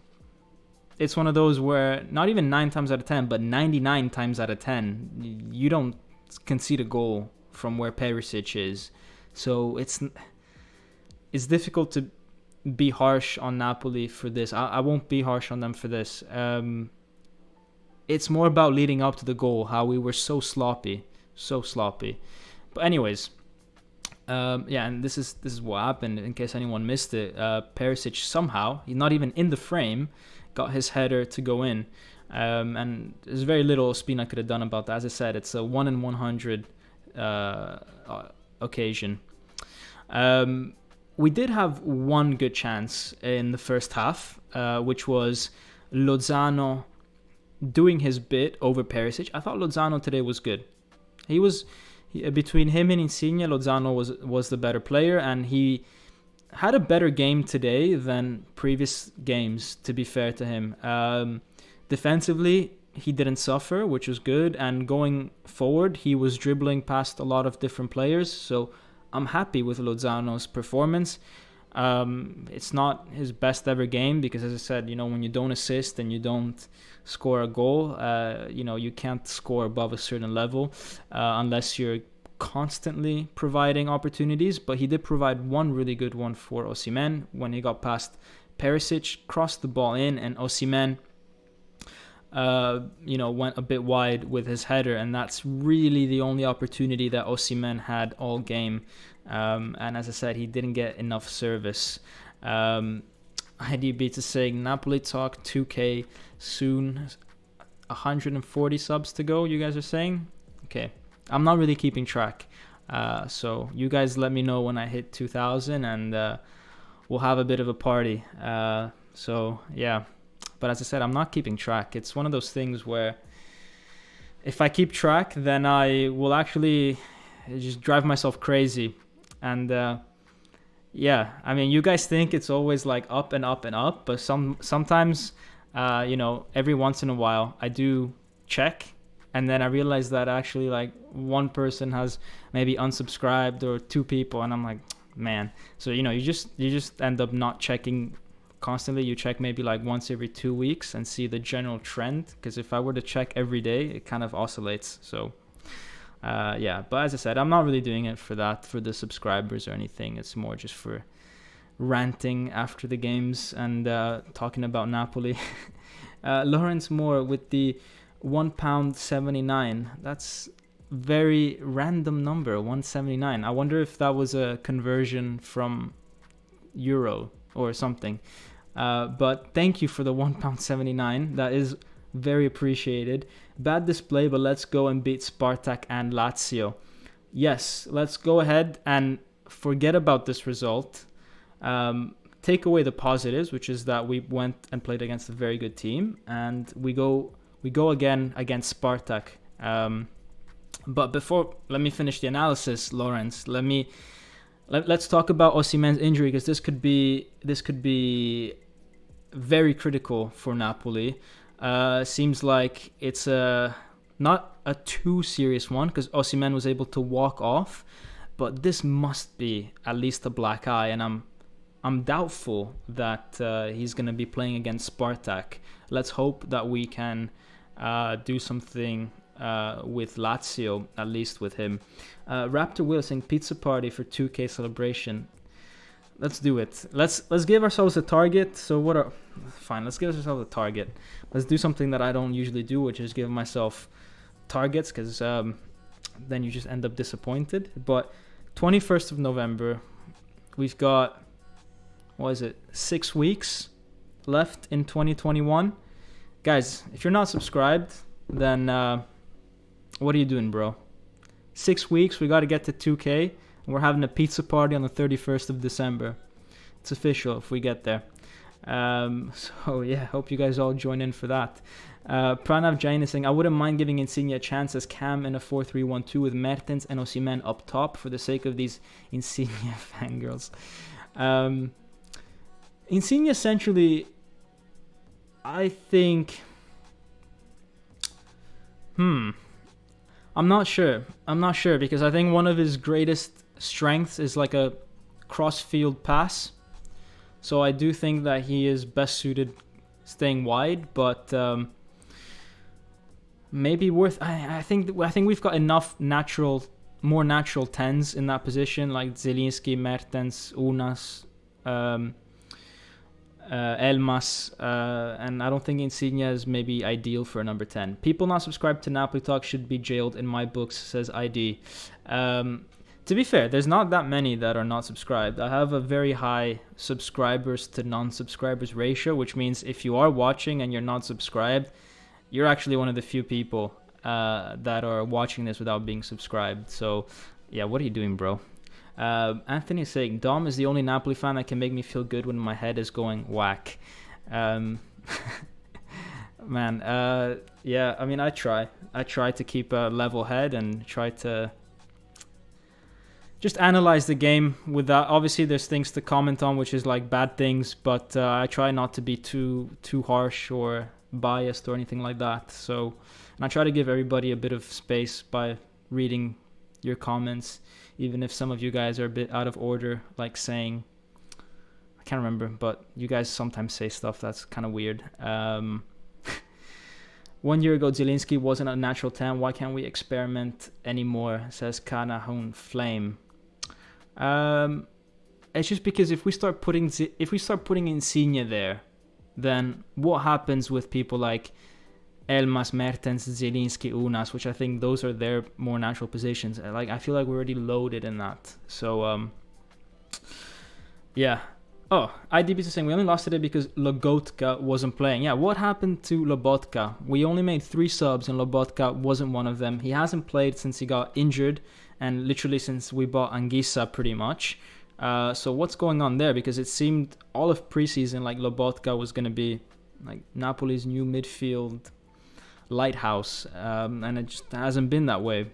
it's one of those where not even 9 times out of 10, but 99 times out of 10, you don't concede a goal from where Perisic is. So it's difficult to be harsh on Napoli for this. I won't be harsh on them for this. It's more about leading up to the goal, how we were so sloppy. But anyways, and this is what happened. In case anyone missed it, Perisic somehow, he's not even in the frame, got his header to go in. And there's very little Ospina could have done about that. As I said, it's a 1 in 100 occasion. We did have one good chance in the first half, which was Lozano doing his bit over Perisic. I thought Lozano today was good. Between him and Insigne, Lozano was the better player, and he had a better game today than previous games, to be fair to him. Defensively, he didn't suffer, which was good, and going forward, he was dribbling past a lot of different players, so I'm happy with Lozano's performance. It's not his best ever game, because as I said, when you don't assist and you don't score a goal, you can't score above a certain level unless you're constantly providing opportunities. But he did provide one really good one for Osimhen when he got past Perisic, crossed the ball in, and Osimhen went a bit wide with his header, and that's really the only opportunity that Osimhen had all game. And as I said, he didn't get enough service. IDB to saying Napoli talk 2K soon, 140 subs to go, you guys are saying? Okay, I'm not really keeping track. So you guys let me know when I hit 2,000, and we'll have a bit of a party. So yeah. But as I said, I'm not keeping track. It's one of those things where if I keep track, then I will actually just drive myself crazy. And yeah, I mean, you guys think it's always like up and up and up, but sometimes, every once in a while I do check, and then I realize that actually like one person has maybe unsubscribed, or 2 people, and I'm like, man. So you just end up not checking constantly. You check maybe like once every 2 weeks and see the general trend, because if I were to check every day, it kind of oscillates. So yeah, but as I said, I'm not really doing it for the subscribers or anything. It's more just for ranting after the games and talking about Napoli. Lawrence Moore with the £1.79. That's very random number, 179. I wonder if that was a conversion from euro or something. But thank you for the £1.79. That is very appreciated. Bad display, but let's go and beat Spartak and Lazio. Yes, let's go ahead and forget about this result. Take away the positives, which is that we went and played against a very good team, and we go again against Spartak. But before, let me finish the analysis, Lawrence. Let me let's talk about Osimhen's injury, because this could be very critical for Napoli. Seems like it's not a too serious one, because Osimhen was able to walk off, but this must be at least a black eye, and I'm doubtful that he's going to be playing against Spartak. Let's hope that we can do something with Lazio, at least with him. Raptor Will saying pizza party for 2K celebration. Let's do it. Let's give ourselves a target. So fine, let's give ourselves a target. Let's do something that I don't usually do, which is give myself targets, because then you just end up disappointed. But 21st of November, we've got, 6 weeks left in 2021. Guys, if you're not subscribed, then what are you doing, bro? 6 weeks, we got to get to 2K, and we're having a pizza party on the 31st of December. It's official if we get there. So yeah, hope you guys all join in for that. Pranav Jain is saying, I wouldn't mind giving Insigne a chance as Cam in a 4-3-1-2 with Mertens and Osimhen up top for the sake of these Insigne fangirls. Insigne essentially, I think... I'm not sure because I think one of his greatest strengths is like a cross-field pass. So I do think that he is best suited staying wide, but maybe worth. I think we've got enough more natural 10s in that position, like Zielinski, Mertens, Unas, Elmas, and I don't think Insigne is maybe ideal for a number 10. People not subscribed to Napoli Talk should be jailed in my books, says ID. To be fair, there's not that many that are not subscribed. I have a very high subscribers to non-subscribers ratio, which means if you are watching and you're not subscribed, you're actually one of the few people that are watching this without being subscribed. So, yeah, what are you doing, bro? Anthony is saying, Dom is the only Napoli fan that can make me feel good when my head is going whack. Man, yeah, I mean, I try to keep a level head and try to just analyze the game with that. Obviously, there's things to comment on, which is like bad things, but I try not to be too harsh or biased or anything like that. So, and I try to give everybody a bit of space by reading your comments, even if some of you guys are a bit out of order, like saying, I can't remember, but you guys sometimes say stuff that's kind of weird. 1 year ago, Zielinski wasn't a natural 10. Why can't we experiment anymore? Says Kanahun Flame. It's just because if we start putting Insigne there, then what happens with people like Elmas, Mertens, Zielinski, Unas, which I think those are their more natural positions. Like, I feel like we're already loaded in that. So, yeah. Oh, IDB is saying we only lost today because Lobotka wasn't playing. Yeah, what happened to Lobotka? We only made 3 subs and Lobotka wasn't one of them. He hasn't played since he got injured and literally since we bought Anguissa pretty much. So what's going on there? Because it seemed all of preseason like Lobotka was going to be like Napoli's new midfield lighthouse, and it just hasn't been that way.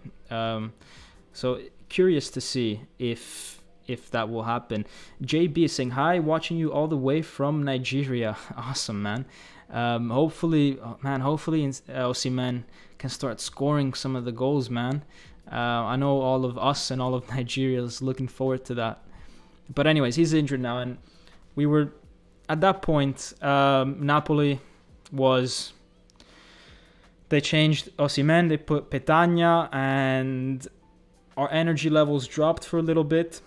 So curious to see if that will happen. JB is saying, hi, watching you all the way from Nigeria. Awesome, man. Hopefully Osimhen can start scoring some of the goals, man. I know all of us and all of Nigeria is looking forward to that. But anyways, he's injured now, and we were at that point, Napoli was... They changed Osimhen, they put Petagna, and our energy levels dropped for a little bit.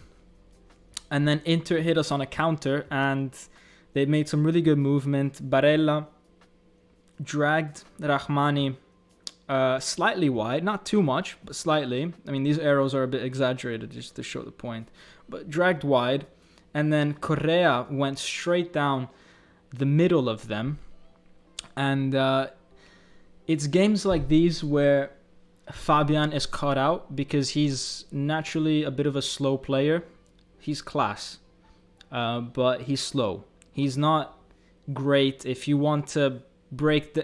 And then Inter hit us on a counter, and they made some really good movement. Barella dragged Rahmani slightly wide, not too much, but slightly. I mean, these arrows are a bit exaggerated just to show the point. But dragged wide, and then Correa went straight down the middle of them. And... it's games like these where Fabian is caught out because he's naturally a bit of a slow player. He's class, but he's slow. He's not great if you want to break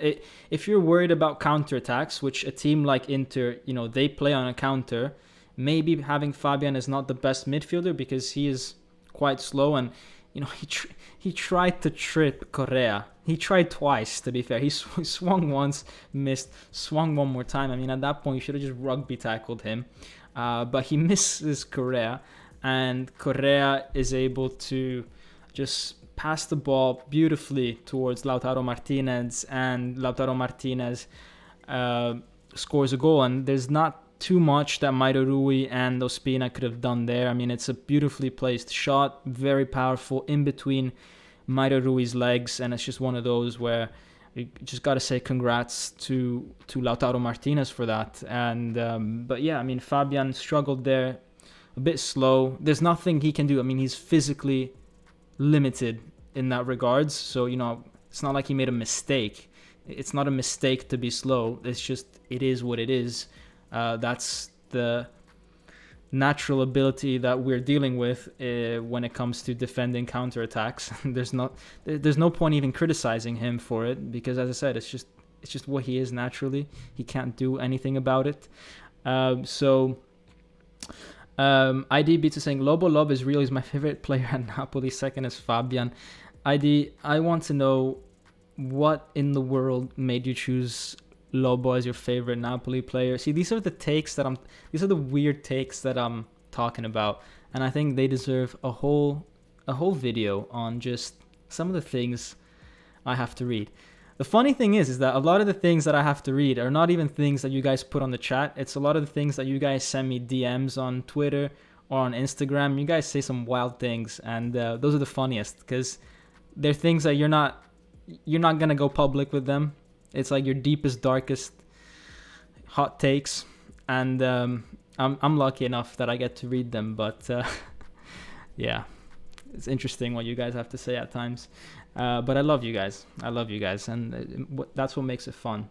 if you're worried about counterattacks, which a team like Inter, they play on a counter, maybe having Fabian is not the best midfielder because he is quite slow, and he tried to trip Correa. He tried twice, to be fair. He swung once, missed, swung one more time. I mean, at that point, you should have just rugby tackled him. But he misses Correa, and Correa is able to just pass the ball beautifully towards Lautaro Martinez, and Lautaro Martinez scores a goal. And there's not too much that Mauro Rui and Ospina could have done there. I mean, it's a beautifully placed shot, very powerful, in between Mauro Rui's legs, and it's just one of those where you just got to say congrats to Lautaro Martinez for that. And but yeah, I mean, Fabian struggled there, a bit slow. There's nothing he can do. I mean, he's physically limited in that regards, so it's not like he made a mistake. It's not a mistake to be slow. It's just, it is what it is. That's the natural ability that we're dealing with when it comes to defending counterattacks. There's no point even criticizing him for it, because as I said, it's just what he is naturally. He can't do anything about it. ID Beats is saying Lobo Love is real. He's my favorite player at Napoli. Second is Fabian. ID, I want to know what in the world made you choose Lobo as your favorite Napoli player. See, these are the weird takes that I'm talking about, and I think they deserve a whole video on just some of the things I have to read. The funny thing is that a lot of the things that I have to read are not even things that you guys put on the chat. It's a lot of the things that you guys send me DMs on Twitter or on Instagram. You guys say some wild things, and those are the funniest, because they're things that you're not gonna go public with them. It's like your deepest, darkest hot takes, and I'm lucky enough that I get to read them. But yeah, it's interesting what you guys have to say at times. But I love you guys. And that's what makes it fun.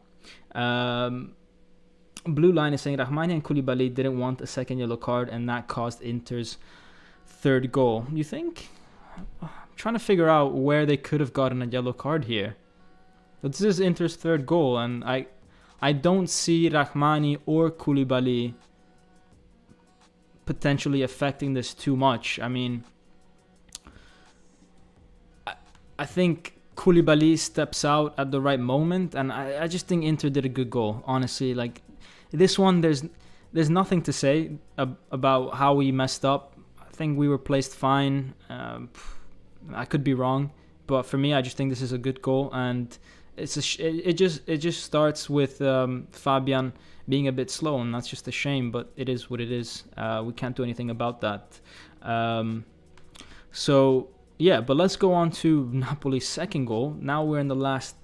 Blue Line is saying Rahmani and Koulibaly didn't want a second yellow card, and that caused Inter's third goal. You think? I'm trying to figure out where they could have gotten a yellow card here. But this is Inter's third goal, and I don't see Rahmani or Koulibaly potentially affecting this too much. I mean, I think Koulibaly steps out at the right moment, and I just think Inter did a good goal, honestly. Like, this one, there's nothing to say about how we messed up. I think we were placed fine. I could be wrong, but for me, I just think this is a good goal, and it just starts with Fabian being a bit slow, and that's just a shame, but it is what it is. We can't do anything about that. So yeah, but let's go on to Napoli's second goal. Now we're in the last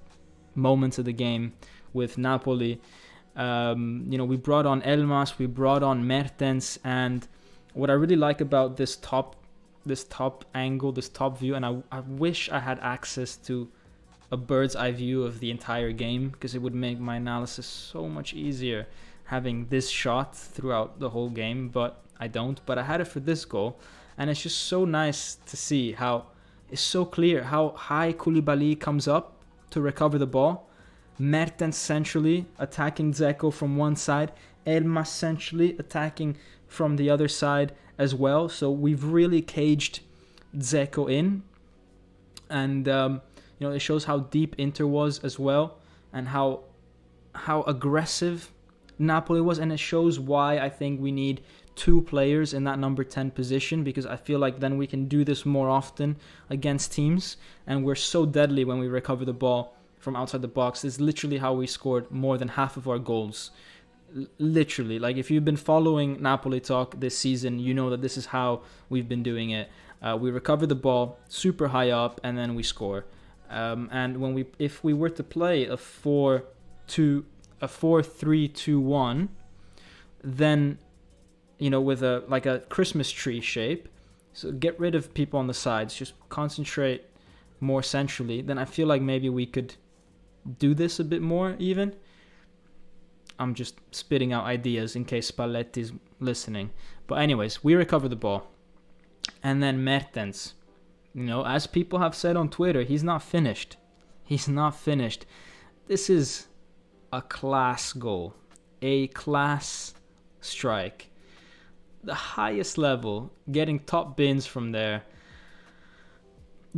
moments of the game with Napoli. We brought on Elmas, we brought on Mertens, and what I really like about this top angle, this top view, and I wish I had access to a bird's eye view of the entire game, because it would make my analysis so much easier having this shot throughout the whole game, but I don't. But I had it for this goal, and it's just so nice to see how it's so clear how high Koulibaly comes up to recover the ball. Mertens centrally attacking Dzeko from one side, Elmas centrally attacking from the other side as well. So we've really caged Dzeko in, and it shows how deep Inter was as well, and how aggressive Napoli was, and it shows why I think we need two players in that number 10 position, because I feel like then we can do this more often against teams, and we're so deadly when we recover the ball from outside the box. It's literally how we scored more than half of our goals. Literally, like, if you've been following Napoli talk this season, you know that this is how we've been doing it. We recover the ball super high up, and then we score. And if we were to play a 4-3-2-1, then with a Christmas tree shape, so get rid of people on the sides, just concentrate more centrally, then I feel like maybe we could do this a bit more even. I'm just spitting out ideas in case Spalletti's listening. But anyways, we recover the ball, and then Mertens, as people have said on Twitter, he's not finished. This is a class goal, a class strike. the highest level, getting top bins from there.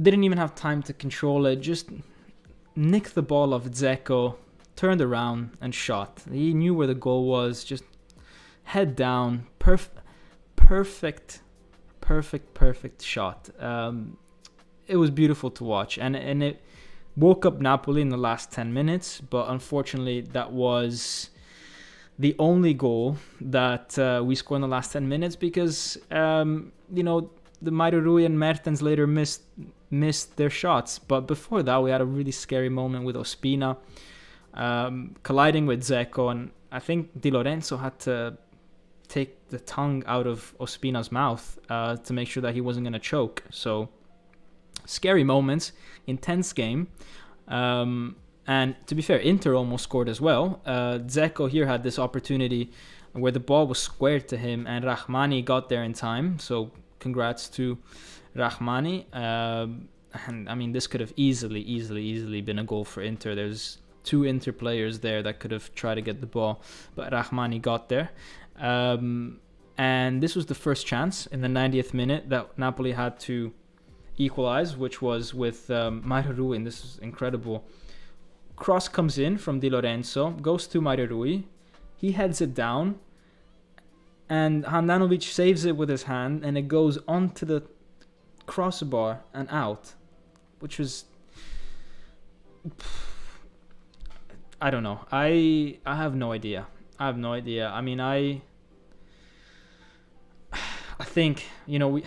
Didn't even have time to control it. Just nicked the ball off Dzeko, turned around and shot. He knew where the goal was. Just head down. Perfect shot. It was beautiful to watch. And it woke up Napoli in the last 10 minutes. But unfortunately, that was the only goal that we scored in the last 10 minutes because, the Mario Rui and Mertens later missed their shots. But before that, we had a really scary moment with Ospina colliding with Dzeko. And I think Di Lorenzo had to take the tongue out of Ospina's mouth to make sure that he wasn't going to choke. So, scary moments, intense game. And to be fair, Inter almost scored as well. Dzeko here had this opportunity where the ball was squared to him and Rahmani got there in time. So congrats to Rahmani. And I mean, this could have easily been a goal for Inter. There's two Inter players there that could have tried to get the ball, but Rahmani got there. And this was the first chance in the 90th minute that Napoli had to equalize, which was with Mario Rui, and this is incredible. Cross comes in from Di Lorenzo, goes to Mario Rui. He heads it down, and Handanovic saves it with his hand, and it goes onto the crossbar and out, which was... I don't know. I have no idea. I mean, I think, I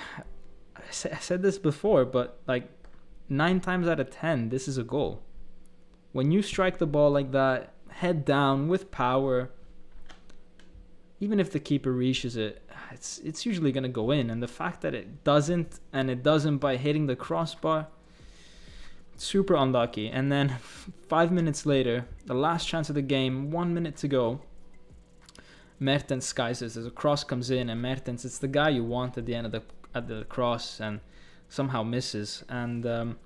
said this before, but like 9 times out of 10, this is a goal. When you strike the ball like that, head down with power, even if the keeper reaches it, it's usually going to go in. And the fact that it doesn't, and it doesn't by hitting the crossbar, super unlucky. And then 5 minutes later, the last chance of the game, 1 minute to go, Mertens skies this as a cross comes in, and Mertens, it's the guy you want at the end of the cross, and somehow misses. And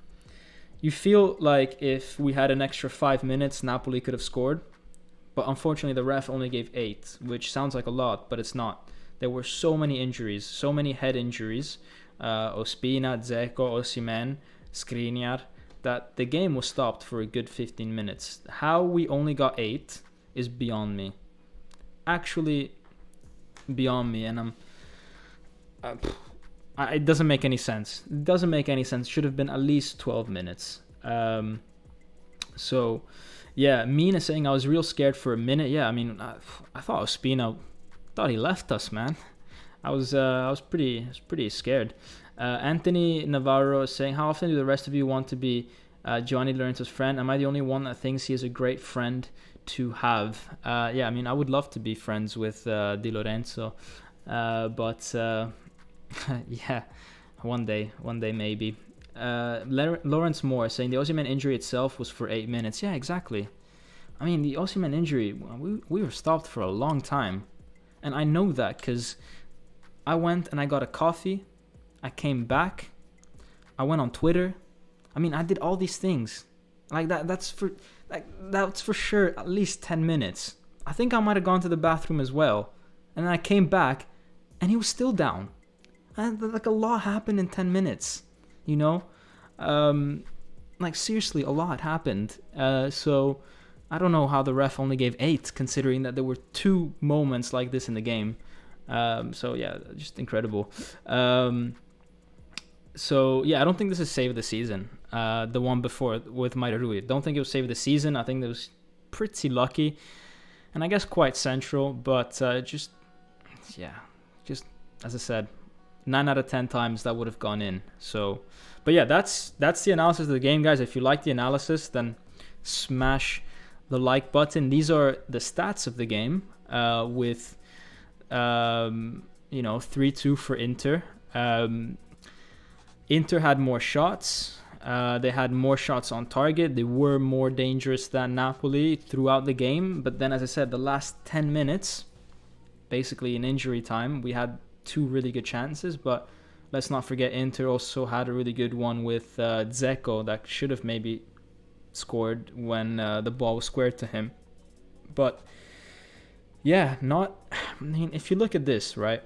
you feel like if we had an extra 5 minutes, Napoli could have scored. But unfortunately, the ref only gave 8, which sounds like a lot, but it's not. There were so many injuries, so many head injuries. Ospina, Dzeko, Osimhen, Skriniar, that the game was stopped for a good 15 minutes. How we only got 8 is beyond me. Actually, beyond me. And it doesn't make any sense. Should have been at least 12 minutes. So, yeah, Mina saying I was real scared for a minute. Yeah, I mean, I thought Ospina thought he left us, man. I was pretty scared. Anthony Navarro is saying, how often do the rest of you want to be Giovanni Lorenzo's friend? Am I the only one that thinks he is a great friend to have? Yeah, I mean, I would love to be friends with Di Lorenzo, but yeah, one day maybe. Lawrence Moore saying the Osimhen injury itself was for 8 minutes. Yeah, exactly. I mean, the Osimhen injury, we were stopped for a long time, and I know that because I went and I got a coffee. I came back. I went on Twitter. I mean, I did all these things. Like that. That's for sure at least 10 minutes. I think I might have gone to the bathroom as well, and then I came back, and he was still down. And like a lot happened in 10 minutes. Like seriously, a lot happened. So I don't know how the ref only gave 8, considering that there were 2 moments like this in the game. So yeah, just incredible. So yeah, I don't think this is save of the season. The one before with Mario Rui, don't think it was save of the season. I think it was pretty lucky, and I guess quite central. But just as I said, 9 out of 10 times that would have gone in. So, but yeah, that's the analysis of the game, guys. If you like the analysis, then smash the like button. These are the stats of the game with 3-2 for Inter. Inter had more shots. They had more shots on target. They were more dangerous than Napoli throughout the game. But then, as I said, the last 10 minutes, basically in injury time, we had 2 really good chances. But let's not forget, Inter also had a really good one with Dzeko that should have maybe scored when the ball was squared to him. But yeah, if you look at this, right?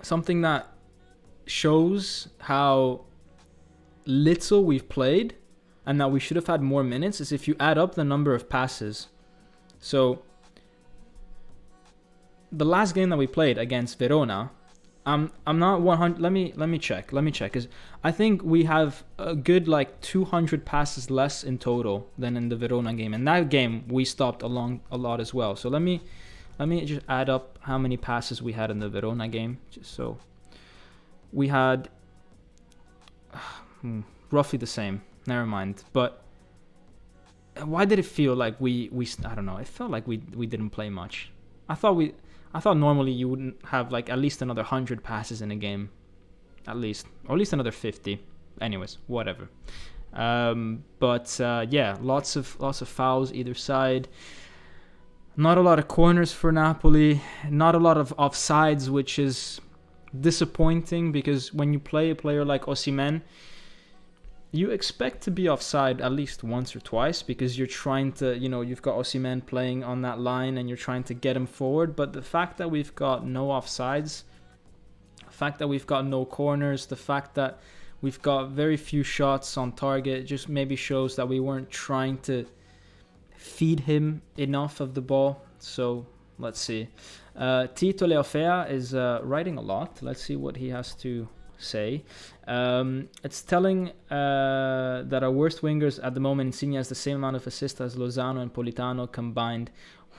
something that shows how little we've played and that we should have had more minutes is if you add up the number of passes. So the last game that we played against Verona, I'm not 100. Let me check. Because I think we have a good 200 passes less in total than in the Verona game. And that game we stopped a lot as well. So let me just add up how many passes we had in the Verona game. Just so we had roughly the same. Never mind. But why did it feel like we I don't know. It felt like we didn't play much. I thought normally you wouldn't have at least another 100 passes in a game, at least, or at least another 50. Anyways, whatever. But lots of fouls either side. Not a lot of corners for Napoli. Not a lot of offsides, which is disappointing because when you play a player like Osimhen, you expect to be offside at least once or twice because you're trying to, you've got Osimhen playing on that line and you're trying to get him forward. But the fact that we've got no offsides, the fact that we've got no corners, the fact that we've got very few shots on target just maybe shows that we weren't trying to feed him enough of the ball. So let's see. Tito Leofea is writing a lot. Let's see what he has to say. It's telling that our worst wingers at the moment, Insigne has the same amount of assists as Lozano and Politano combined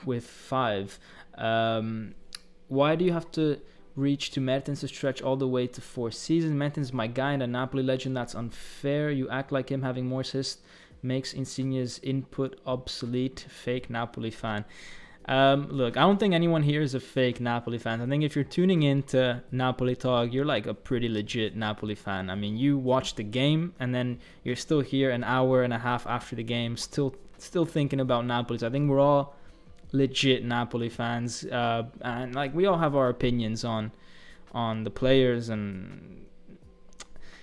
with 5. Why do you have to reach to Mertens to stretch all the way to 4 seasons? Mertens is my guy and a Napoli legend. That's unfair. You act like him having more assists makes Insigne's input obsolete. Fake Napoli fan. Look, I don't think anyone here is a fake Napoli fan. I think if you're tuning into Napoli Talk, you're a pretty legit Napoli fan. I mean, you watch the game and then you're still here an hour and a half after the game, still thinking about Napoli. So I think we're all legit Napoli fans, and we all have our opinions on the players, and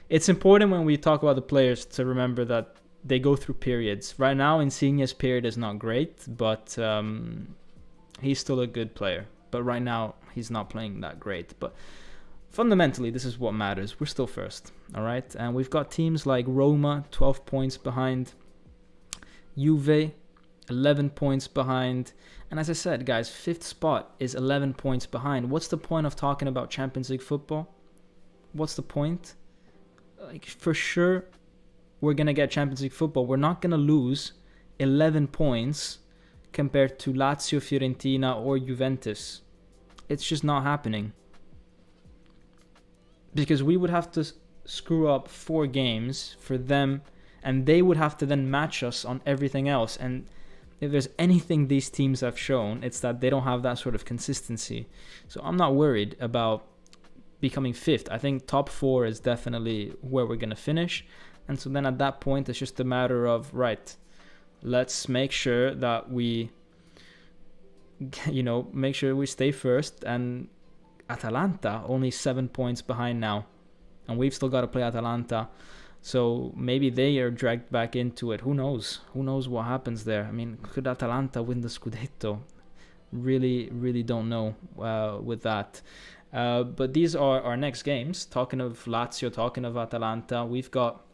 it's important when we talk about the players to remember that they go through periods. Right now, Insigne's period is not great, but he's still a good player, but right now he's not playing that great. But fundamentally, this is what matters. We're still first, all right? And we've got teams like Roma, 12 points behind. Juve, 11 points behind. And as I said, guys, 5th spot is 11 points behind. What's the point of talking about Champions League football? What's the point? For sure, we're going to get Champions League football. We're not going to lose 11 points compared to Lazio, Fiorentina, or Juventus. It's just not happening. Because we would have to screw up 4 games for them, and they would have to then match us on everything else. And if there's anything these teams have shown, it's that they don't have that sort of consistency. So I'm not worried about becoming 5th. I think top 4 is definitely where we're going to finish. And so then at that point, it's just a matter of, right, let's make sure that we, make sure we stay first. And Atalanta, only 7 points behind now. And we've still got to play Atalanta. So maybe they are dragged back into it. Who knows? Who knows what happens there? I mean, could Atalanta win the Scudetto? Really, really don't know with that. But these are our next games. Talking of Lazio, talking of Atalanta, we've got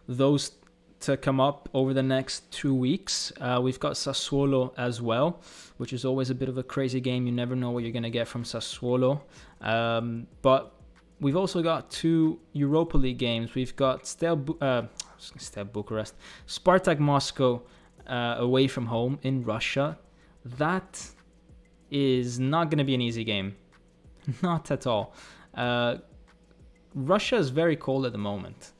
those to come up over the next 2 weeks. We've got Sassuolo as well, which is always a bit of a crazy game. You never know what you're going to get from Sassuolo. But we've also got 2 Europa League games. We've got Bucharest, Spartak Moscow away from home in Russia. That is not going to be an easy game. Not at all. Russia is very cold at the moment.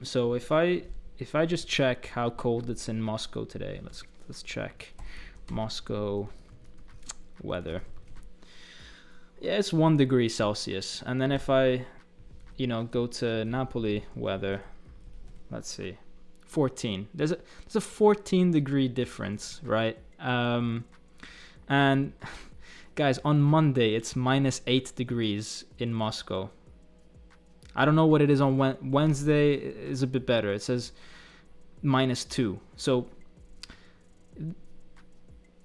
So if I just check how cold it's in Moscow today, let's check Moscow weather. Yeah, it's 1 degree Celsius. And then if I, go to Napoli weather, let's see, 14. There's a 14 degree difference, right? And guys, on Monday it's -8 degrees in Moscow. I don't know what it is on Wednesday. Is a bit better. It says -2. So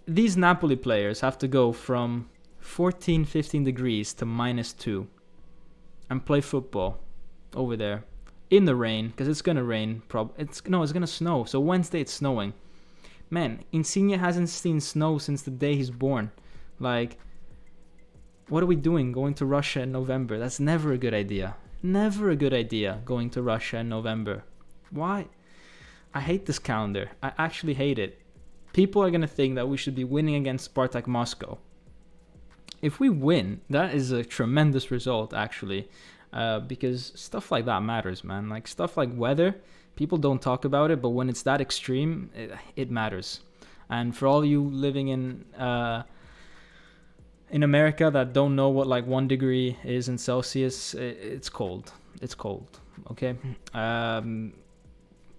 these Napoli players have to go from 14, 15 degrees to -2 and play football over there in the rain, because it's gonna rain. It's gonna snow. So Wednesday it's snowing. Man, Insigne hasn't seen snow since the day he's born. Like, what are we doing going to Russia in November? That's never a good idea. Never a good idea going to Russia in November. Why? I hate this calendar. I actually hate it. People are gonna think that we should be winning against Spartak Moscow. If we win, that is a tremendous result, actually, because stuff like that matters, man. Like, stuff like weather, people don't talk about it, but when it's that extreme, it matters. And for all you living in America that don't know what like 1 degree is in Celsius, it's cold. It's cold, okay?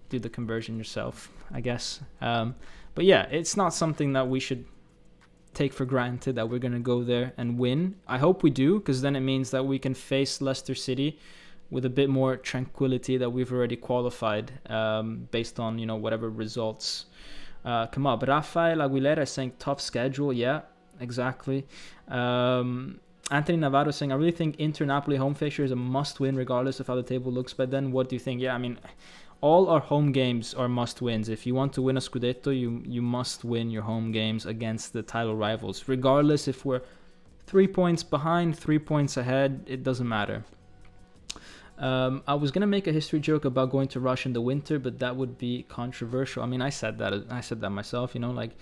Do the conversion yourself, I guess. But yeah, it's not something that we should take for granted that we're going to go there and win. I hope we do, because then it means that we can face Leicester City with a bit more tranquility, that we've already qualified based on, whatever results come up. Rafael Aguilera is saying tough schedule. Yeah, exactly. Anthony Navarro saying, I really think inter-napoli home fixture is a must-win regardless of how the table looks. But then what do you think? Yeah, I mean, all our home games are must-wins. If you want to win a Scudetto, you must win your home games against the title rivals. Regardless if we're 3 points behind, 3 points ahead, it doesn't matter. I was going to make a history joke about going to Russia in the winter, but that would be controversial. I mean, I said that myself, like,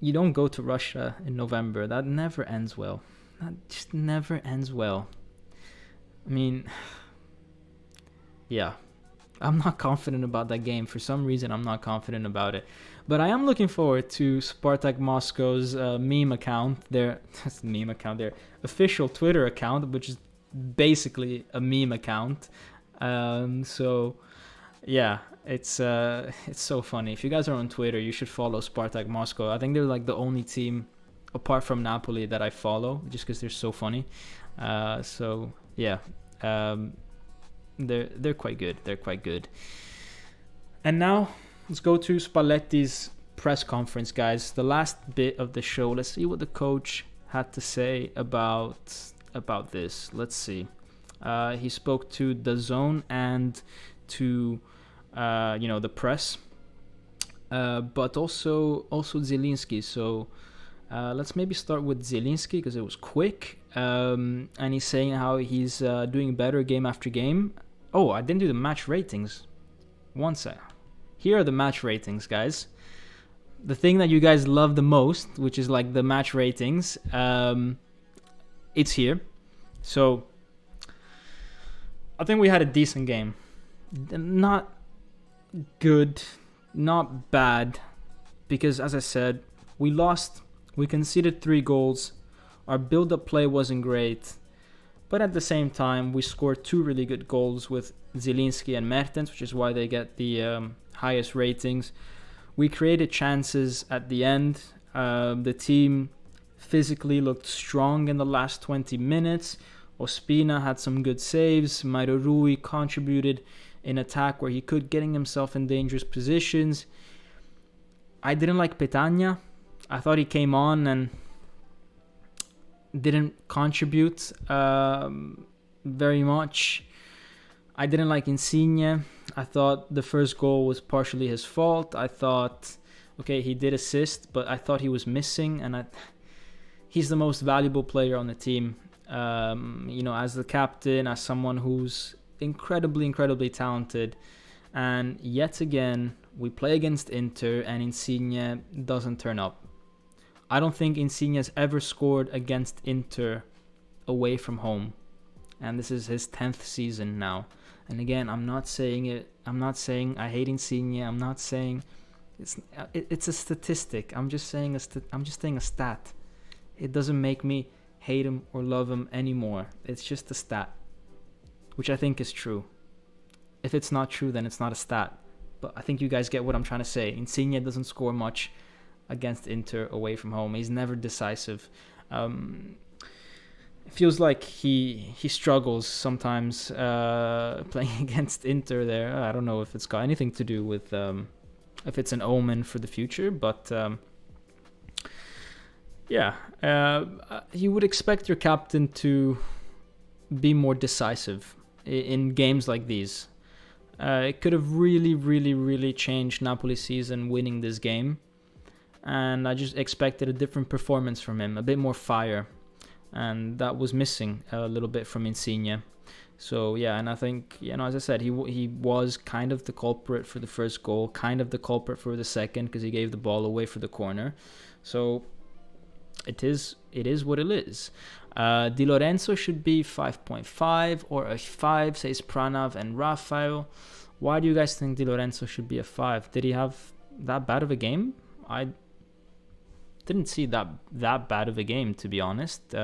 you don't go to Russia in November. That never ends well. That just never ends well. I mean, yeah. I'm not confident about that game. For some reason, I'm not confident about it. But I am looking forward to Spartak Moscow's meme account. Their official Twitter account, which is basically a meme account. So, yeah, it's so funny. If you guys are on Twitter, you should follow Spartak Moscow. I think they're like the only team, apart from Napoli, that I follow, just because they're so funny. So, yeah. They're quite good. They're quite good. And now let's go to Spalletti's press conference, guys. The last bit of the show. Let's see what the coach had to say about this. Let's see. He spoke to the zone and to the press, but also Zielinski. So let's maybe start with Zielinski because it was quick. And he's saying how he's doing better game after game. Oh, I didn't do the match ratings. One sec. Here are the match ratings, guys. The thing that you guys love the most, which is like the match ratings, it's here. So I think we had a decent game. Not good, not bad, because as I said, we lost. We conceded 3 goals. Our build-up play wasn't great. But at the same time, we scored 2 really good goals with Zielinski and Mertens, which is why they get the highest ratings. We created chances at the end. The team physically looked strong in the last 20 minutes. Ospina had some good saves. Mauro Rui contributed in attack where he could, getting himself in dangerous positions. I didn't like Petagna. I thought he came on and didn't contribute very much. I didn't like Insigne. I thought the first goal was partially his fault. I thought, okay, he did assist, but I thought he was missing, and he's the most valuable player on the team. As the captain, as someone who's incredibly talented. And yet again, we play against Inter, and Insigne doesn't turn up. I don't think Insigne has ever scored against Inter away from home. And this is his 10th season now. And again, I'm not saying I hate Insigne. I'm not saying it's a statistic. I'm just saying a stat. It doesn't make me hate him or love him anymore. It's just a stat, which I think is true. If it's not true, then it's not a stat. But I think you guys get what I'm trying to say. Insigne doesn't score much against Inter away from home. He's never decisive. It feels like he struggles sometimes playing against Inter there. I don't know if it's got anything to do with if it's an omen for the future, but Yeah, you would expect your captain to be more decisive in games like these. It could have really, really, really changed Napoli's season winning this game. And I just expected a different performance from him, a bit more fire. And that was missing a little bit from Insigne. So, yeah, and I think, as I said, he was kind of the culprit for the first goal, kind of the culprit for the second, because he gave the ball away for the corner. So, it is what it is. Di Lorenzo should be 5.5 or a 5, says Pranav and Rafael. Why do you guys think Di Lorenzo should be a 5? Did he have that bad of a game? I didn't see that bad of a game, to be honest.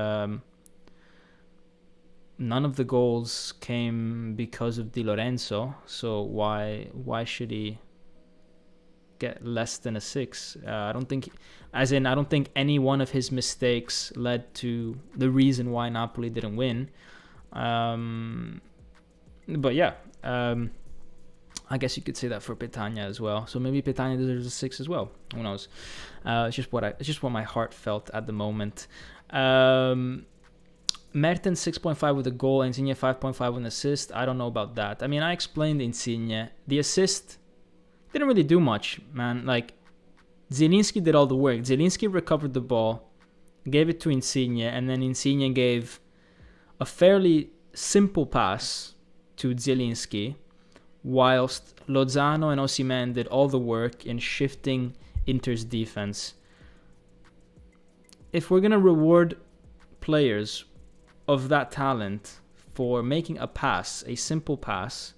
None of the goals came because of Di Lorenzo, so why should he get less than a 6? I don't think any one of his mistakes led to the reason why Napoli didn't win. But yeah, I guess you could say that for Petagna as well. So maybe Petagna deserves a 6 as well. Who knows? It's just what my heart felt at the moment. Mertens 6.5 with a goal, Insigne 5.5 with an assist. I don't know about that. I mean, I explained Insigne. The assist didn't really do much, man. Like, Zielinski did all the work. Zielinski recovered the ball, gave it to Insigne, and then Insigne gave a fairly simple pass to Zielinski, whilst Lozano and Osimhen did all the work in shifting Inter's defense. If we're going to reward players of that talent for making a pass, a simple pass,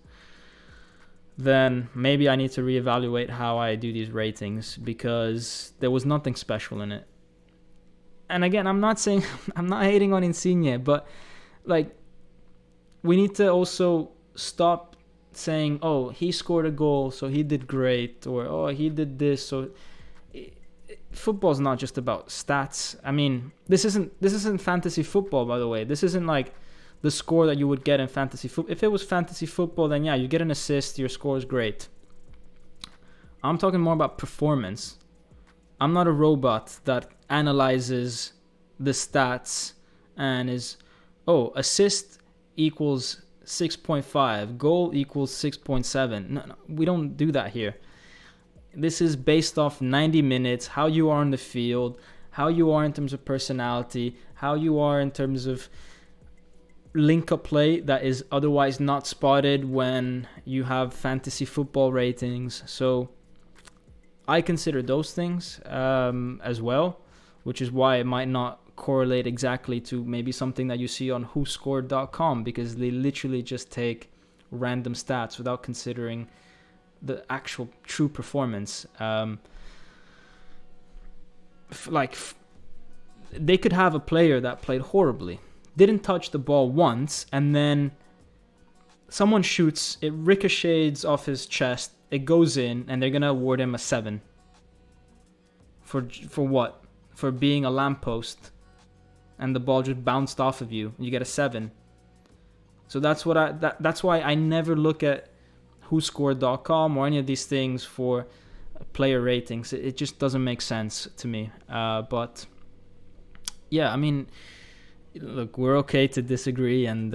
then maybe I need to reevaluate how I do these ratings, because there was nothing special in it. And again, I'm not hating on Insigne, but like, we need to also stop saying, oh, he scored a goal, so he did great, or oh, he did this. So football's not just about stats. I mean, this isn't fantasy football, by the way. This isn't like the score that you would get in fantasy football. If it was fantasy football, then yeah, you get an assist, your score is great. I'm talking more about performance. I'm not a robot that analyzes the stats and is, oh, assist equals 6.5, goal equals 6.7. No, we don't do that here. This is based off 90 minutes, how you are on the field, how you are in terms of personality, how you are in terms of link-up play that is otherwise not spotted when you have fantasy football ratings. So I consider those things as well, which is why it might not correlate exactly to maybe something that you see on whoscored.com, because they literally just take random stats without considering the actual true performance. They could have a player that played horribly, didn't touch the ball once, and then someone shoots, it ricochets off his chest, it goes in, and they're gonna award him a 7. For what? For being a lamppost, and the ball just bounced off of you. You get a 7. So that's why I never look at whoscored.com or any of these things for player ratings. It just doesn't make sense to me. But yeah, I mean, look, we're okay to disagree, and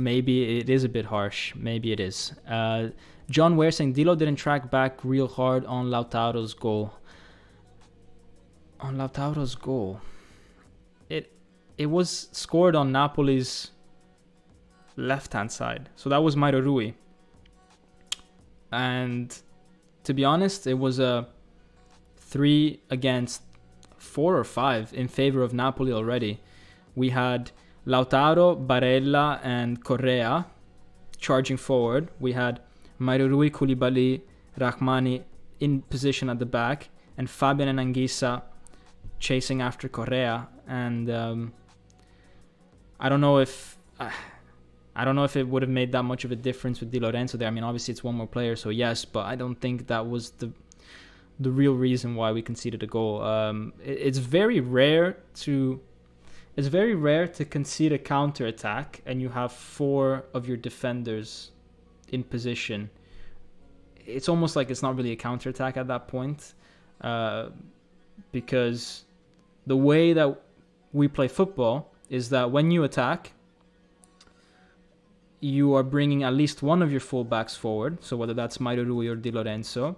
maybe it is a bit harsh. Maybe it is. John Ware saying Dilo didn't track back real hard on Lautaro's goal. On Lautaro's goal, it was scored on Napoli's left-hand side, so that was Mauro Rui. And to be honest, it was a 3 against 4 or 5 in favor of Napoli already. We had Lautaro, Barella, and Correa charging forward. We had Mauro Rui, Koulibaly, Rahmani in position at the back, and Fabian and Anguissa chasing after Correa. And I don't know if it would have made that much of a difference with Di Lorenzo there. I mean, obviously it's one more player, so yes, but I don't think that was the real reason why we conceded a goal. It's very rare to concede a counter attack and you have 4 of your defenders in position. It's almost like it's not really a counter attack at that point, because the way that we play football is that when you attack, you are bringing at least one of your fullbacks forward. So whether that's Mairui or Di Lorenzo.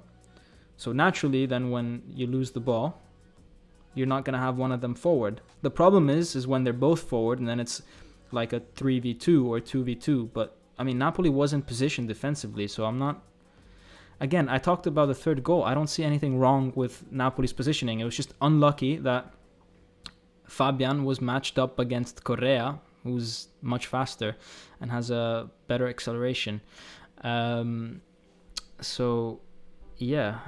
So naturally, then when you lose the ball, you're not going to have one of them forward. The problem is when they're both forward, and then it's like a 3v2 or 2v2. But, I mean, Napoli was in position defensively, so I'm not... Again, I talked about the third goal. I don't see anything wrong with Napoli's positioning. It was just unlucky that Fabian was matched up against Correa, who's much faster and has a better acceleration. So, yeah.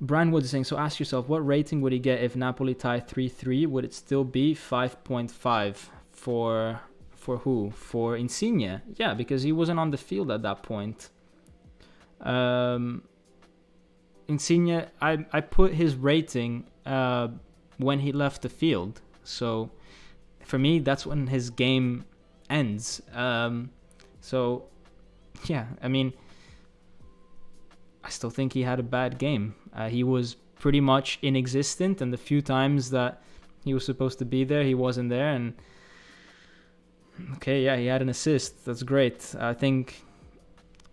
Brian Wood is saying, so ask yourself, what rating would he get if Napoli tie 3-3? Would it still be 5.5 for who? For Insigne? Yeah, because he wasn't on the field at that point. Insigne, I put his rating when he left the field. So for me, that's when his game ends. So yeah, I mean, I still think he had a bad game. He was pretty much inexistent, and the few times that he was supposed to be there, he wasn't there. And okay, yeah, he had an assist. That's great. I think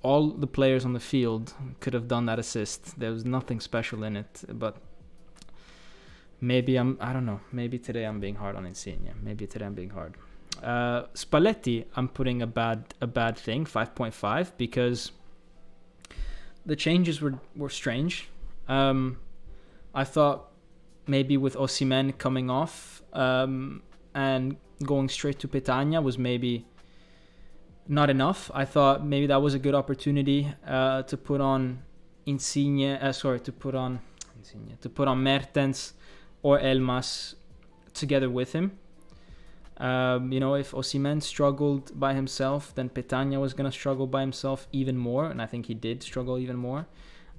all the players on the field could have done that assist. There was nothing special in it, but maybe I don't know. Maybe today I'm being hard on Insigne. Maybe today I'm being hard. Spalletti, I'm putting a bad thing, 5.5, because the changes were strange. I thought maybe with Osimhen coming off and going straight to Petagna was maybe not enough. I thought maybe that was a good opportunity to put on to put on Mertens or Elmas together with him. If Osimhen struggled by himself, then Petagna was going to struggle by himself even more, and I think he did struggle even more.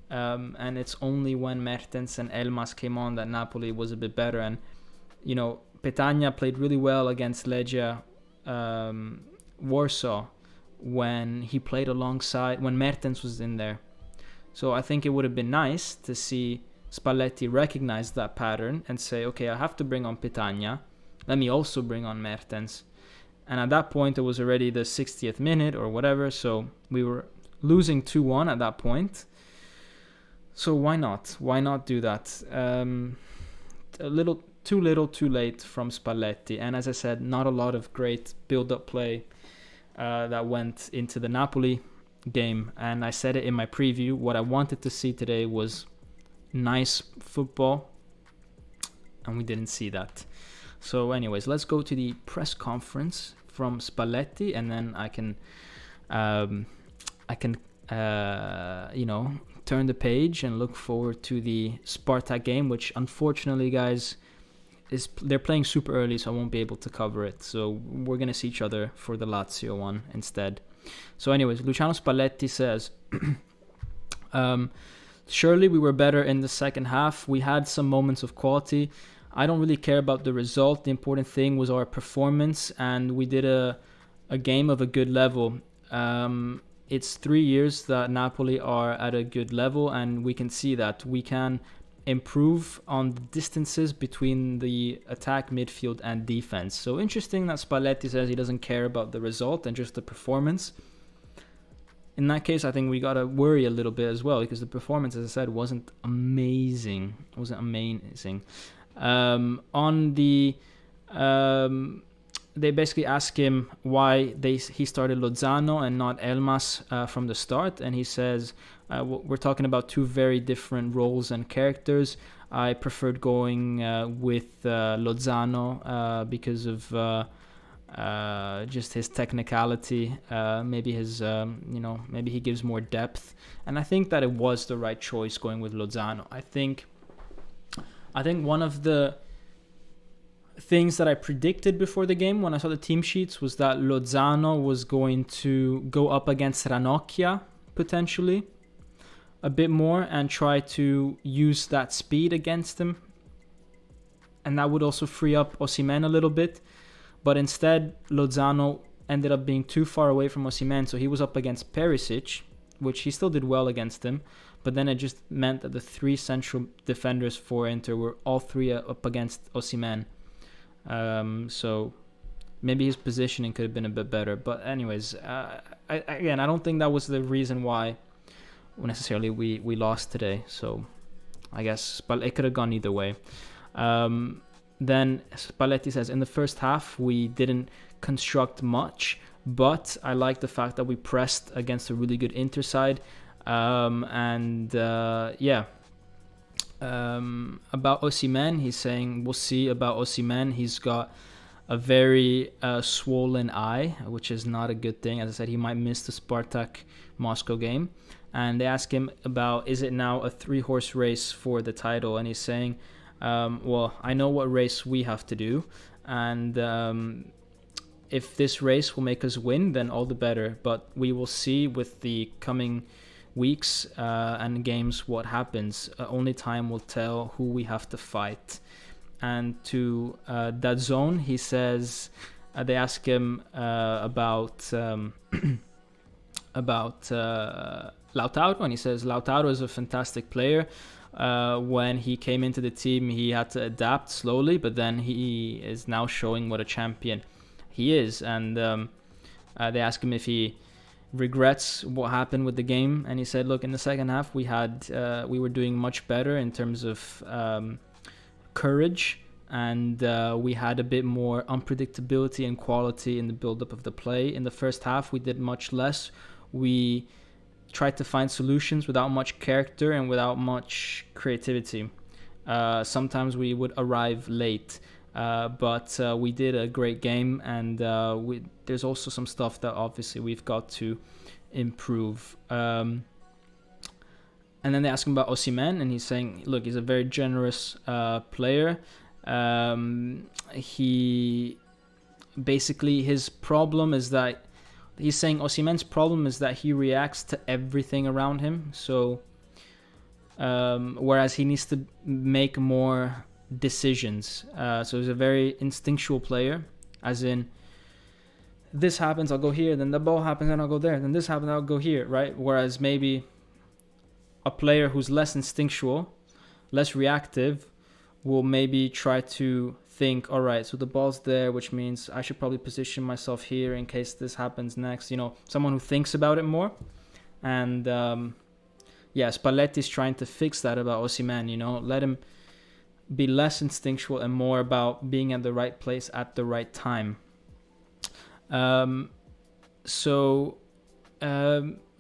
And it's only when Mertens and Elmas came on that Napoli was a bit better. And, Petagna played really well against Legia Warsaw when he played alongside, when Mertens was in there. So I think it would have been nice to see Spalletti recognize that pattern and say, okay, I have to bring on Petagna. Let me also bring on Mertens. And at that point, it was already the 60th minute or whatever. So we were losing 2-1 at that point. So why not? Why not do that? Too little, too late from Spalletti. And as I said, not a lot of great build-up play that went into the Napoli game. And I said it in my preview. What I wanted to see today was nice football. And we didn't see that. So anyways, let's go to the press conference from Spalletti, and then I can turn the page and look forward to the Spartak game, which unfortunately, guys, they're playing super early, so I won't be able to cover it. So we're going to see each other for the Lazio one instead. So anyways, Luciano Spalletti says, surely we were better in the second half. We had some moments of quality. I don't really care about the result. The important thing was our performance, and we did a game of a good level. It's 3 years that Napoli are at a good level, and we can see that we can improve on the distances between the attack, midfield, and defense. So interesting that Spalletti says he doesn't care about the result and just the performance. In that case, I think we got to worry a little bit as well, because the performance, as I said, wasn't amazing. They basically ask him why he started Lozano and not Elmas from the start, and he says, we're talking about two very different roles and characters. I preferred going with Lozano because of just his technicality, maybe his maybe he gives more depth, and I think that it was the right choice going with Lozano. I think one of the things that I predicted before the game when I saw the team sheets was that Lozano was going to go up against Ranocchia potentially a bit more and try to use that speed against him, and that would also free up Osimhen a little bit. But instead, Lozano ended up being too far away from Osimhen, so he was up against Perisic, which he still did well against him. But then it just meant that the 3 central defenders for Inter were all 3 up against Osimhen. So maybe his positioning could have been a bit better. But anyways, I don't think that was the reason why necessarily we lost today. So I guess it could have gone either way. Then Spalletti says, in the first half, we didn't construct much, but I like the fact that we pressed against a really good Inter side. About Osimhen, he's saying, we'll see about Osimhen. He's got a very swollen eye, which is not a good thing. As I said, he might miss the Spartak Moscow game. And they ask him about, is it now a 3-horse race for the title? And he's saying, well, I know what race we have to do. And if this race will make us win, then all the better. But we will see with the coming weeks and games what happens. Only time will tell who we have to fight. And to that zone, he says, they ask him about Lautaro, and he says Lautaro is a fantastic player. When he came into the team, he had to adapt slowly, but then he is now showing what a champion he is. And they ask him if he regrets what happened with the game, and he said, look, in the second half we were doing much better in terms of courage, and we had a bit more unpredictability and quality in the build-up of the play. In the first half we did much less. We tried to find solutions without much character and without much creativity. Sometimes we would arrive late, but we did a great game, and there's also some stuff that obviously we've got to improve. And then they ask him about Osimhen, and he's saying, look, he's a very generous player. He basically, his problem is that he's saying Osimhen's problem is that he reacts to everything around him. So, whereas he needs to make more decisions. So he's a very instinctual player, as in, this happens, I'll go here, then the ball happens and I'll go there, then this happens, I'll go here, right? Whereas maybe a player who's less instinctual, less reactive, will maybe try to think, all right, so the ball's there, which means I should probably position myself here in case this happens next. You know, someone who thinks about it more. And Spalletti's trying to fix that about Osimhen, you know, let him be less instinctual and more about being at the right place at the right time.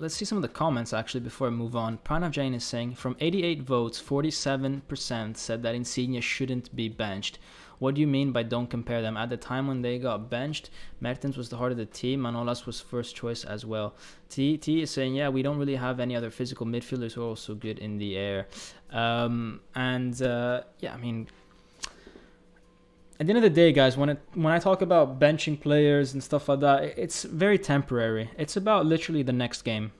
Let's see some of the comments actually before I move on. Pranav Jain is saying, from 88 votes, 47% said that Insigne shouldn't be benched. What do you mean by don't compare them? At the time when they got benched, Mertens was the heart of the team, Manolas was first choice as well. T is saying, yeah, we don't really have any other physical midfielders who are also good in the air. I mean, at the end of the day, guys, when I talk about benching players and stuff like that, it's very temporary. It's about literally the next game.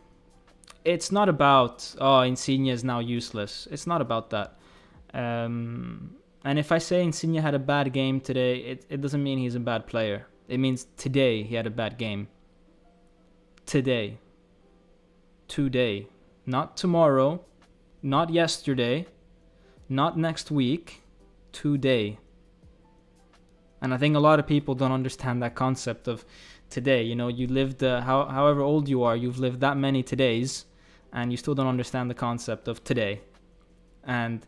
It's not about, Insigne is now useless. It's not about that. And if I say Insigne had a bad game today, it doesn't mean he's a bad player. It means today he had a bad game. Today. Not tomorrow. Not yesterday. Not next week. Today. And I think a lot of people don't understand that concept of today. You know, you lived, however old you are, you've lived that many todays, and you still don't understand the concept of today. And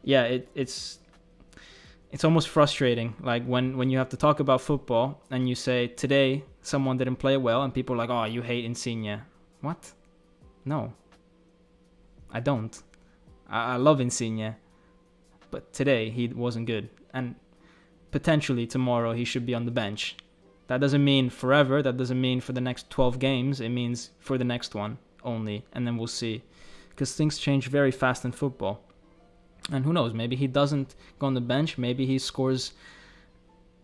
yeah, it's almost frustrating. Like when you have to talk about football and you say today someone didn't play well, and people are like, oh, you hate Insigne. What? No, I don't. I love Insigne, but today he wasn't good, and potentially tomorrow he should be on the bench. That doesn't mean forever. That doesn't mean for the next 12 games. It means for the next one only, and then we'll see, because things change very fast in football. And who knows, maybe he doesn't go on the bench, maybe he scores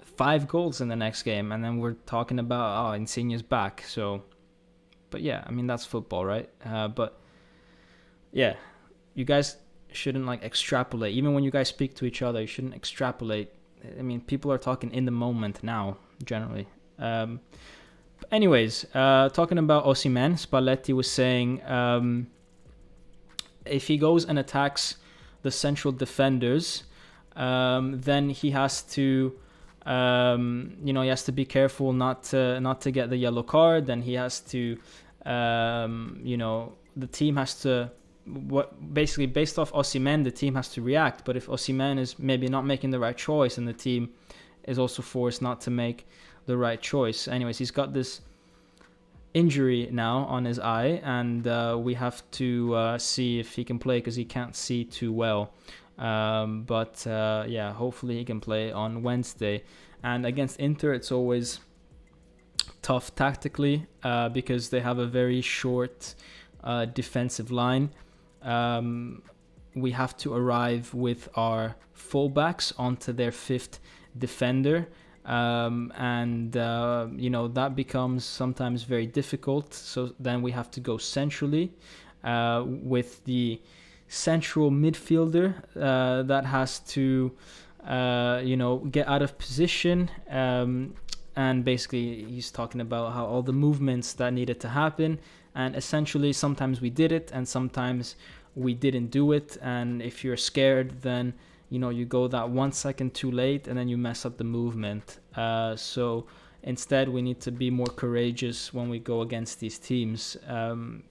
5 goals in the next game, and then we're talking about, Insigne's back. So, but yeah, I mean, that's football, right? But yeah, you guys shouldn't extrapolate. Even when you guys speak to each other, you shouldn't extrapolate. I mean, people are talking in the moment now, generally. Anyways, talking about Osimhen, Spalletti was saying if he goes and attacks the central defenders, then he has to, he has to be careful not to get the yellow card. Then he has to, the team has to, basically based off Osimhen, the team has to react. But if Osimhen is maybe not making the right choice, and the team is also forced not to make the right choice. Anyways, he's got this injury now on his eye, and we have to see if he can play because he can't see too well. But hopefully he can play on Wednesday. And against Inter, it's always tough tactically because they have a very short defensive line. We have to arrive with our fullbacks onto their fifth defender. That becomes sometimes very difficult. So then we have to go centrally with the central midfielder that has to, get out of position. And basically he's talking about how all the movements that needed to happen. And essentially sometimes we did it and sometimes we didn't do it. And if you're scared, then you go that 1 second too late and then you mess up the movement. So instead, we need to be more courageous when we go against these teams. And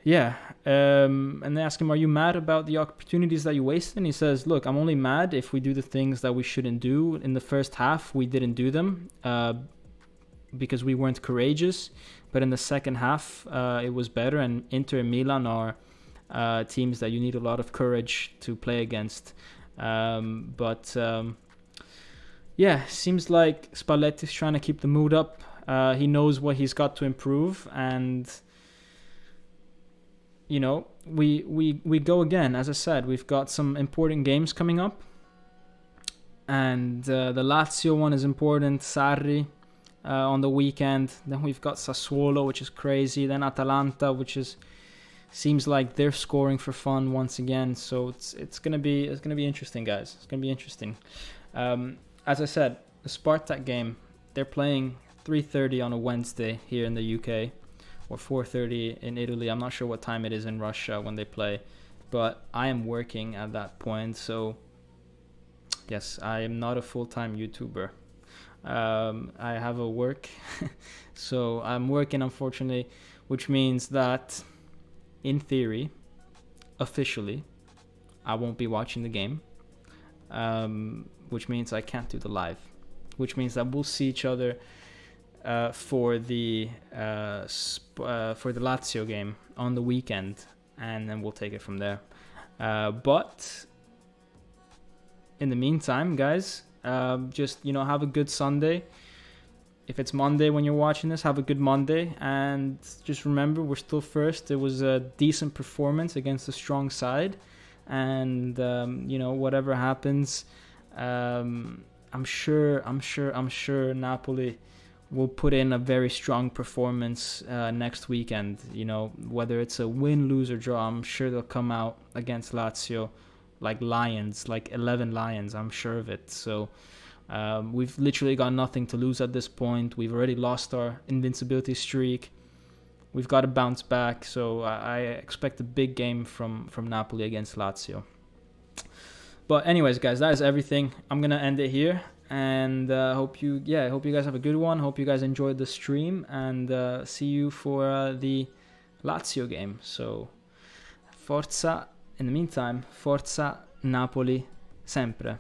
they ask him, are you mad about the opportunities that you wasted? And he says, look, I'm only mad if we do the things that we shouldn't do. In the first half, we didn't do them because we weren't courageous. But in the second half, it was better. And Inter and Milan are teams that you need a lot of courage to play against. Seems like Spalletti's trying to keep the mood up. He knows what he's got to improve, and we go again. As I said, we've got some important games coming up, and the Lazio one is important. Sarri on the weekend. Then we've got Sassuolo, which is crazy. Then Atalanta, which seems like they're scoring for fun once again. So it's gonna be interesting, guys. It's gonna be interesting. As I said, the Spartak game, they're playing 3:30 on a Wednesday here in the UK, or 4:30 in Italy. I'm not sure what time it is in Russia when they play, but I am working at that point. So yes, I am not a full-time YouTuber. I have a work, so I'm working, unfortunately, which means that in theory, officially, I won't be watching the game, which means I can't do the live, which means that we'll see each other for the Lazio game on the weekend, and then we'll take it from there. But in the meantime, guys, just have a good Sunday. If it's Monday when you're watching this, have a good Monday. And just remember, we're still first. It was a decent performance against a strong side. And, whatever happens, I'm sure Napoli will put in a very strong performance next weekend. Whether it's a win, lose, or draw, I'm sure they'll come out against Lazio like lions, like 11 lions. I'm sure of it. So we've literally got nothing to lose at this point. We've already lost our invincibility streak. We've got to bounce back. So I expect a big game from Napoli against Lazio. But anyways, guys, that is everything. I'm going to end it here. And hope you guys have a good one. Hope you guys enjoyed the stream. And see you for the Lazio game. So forza, in the meantime, forza Napoli sempre.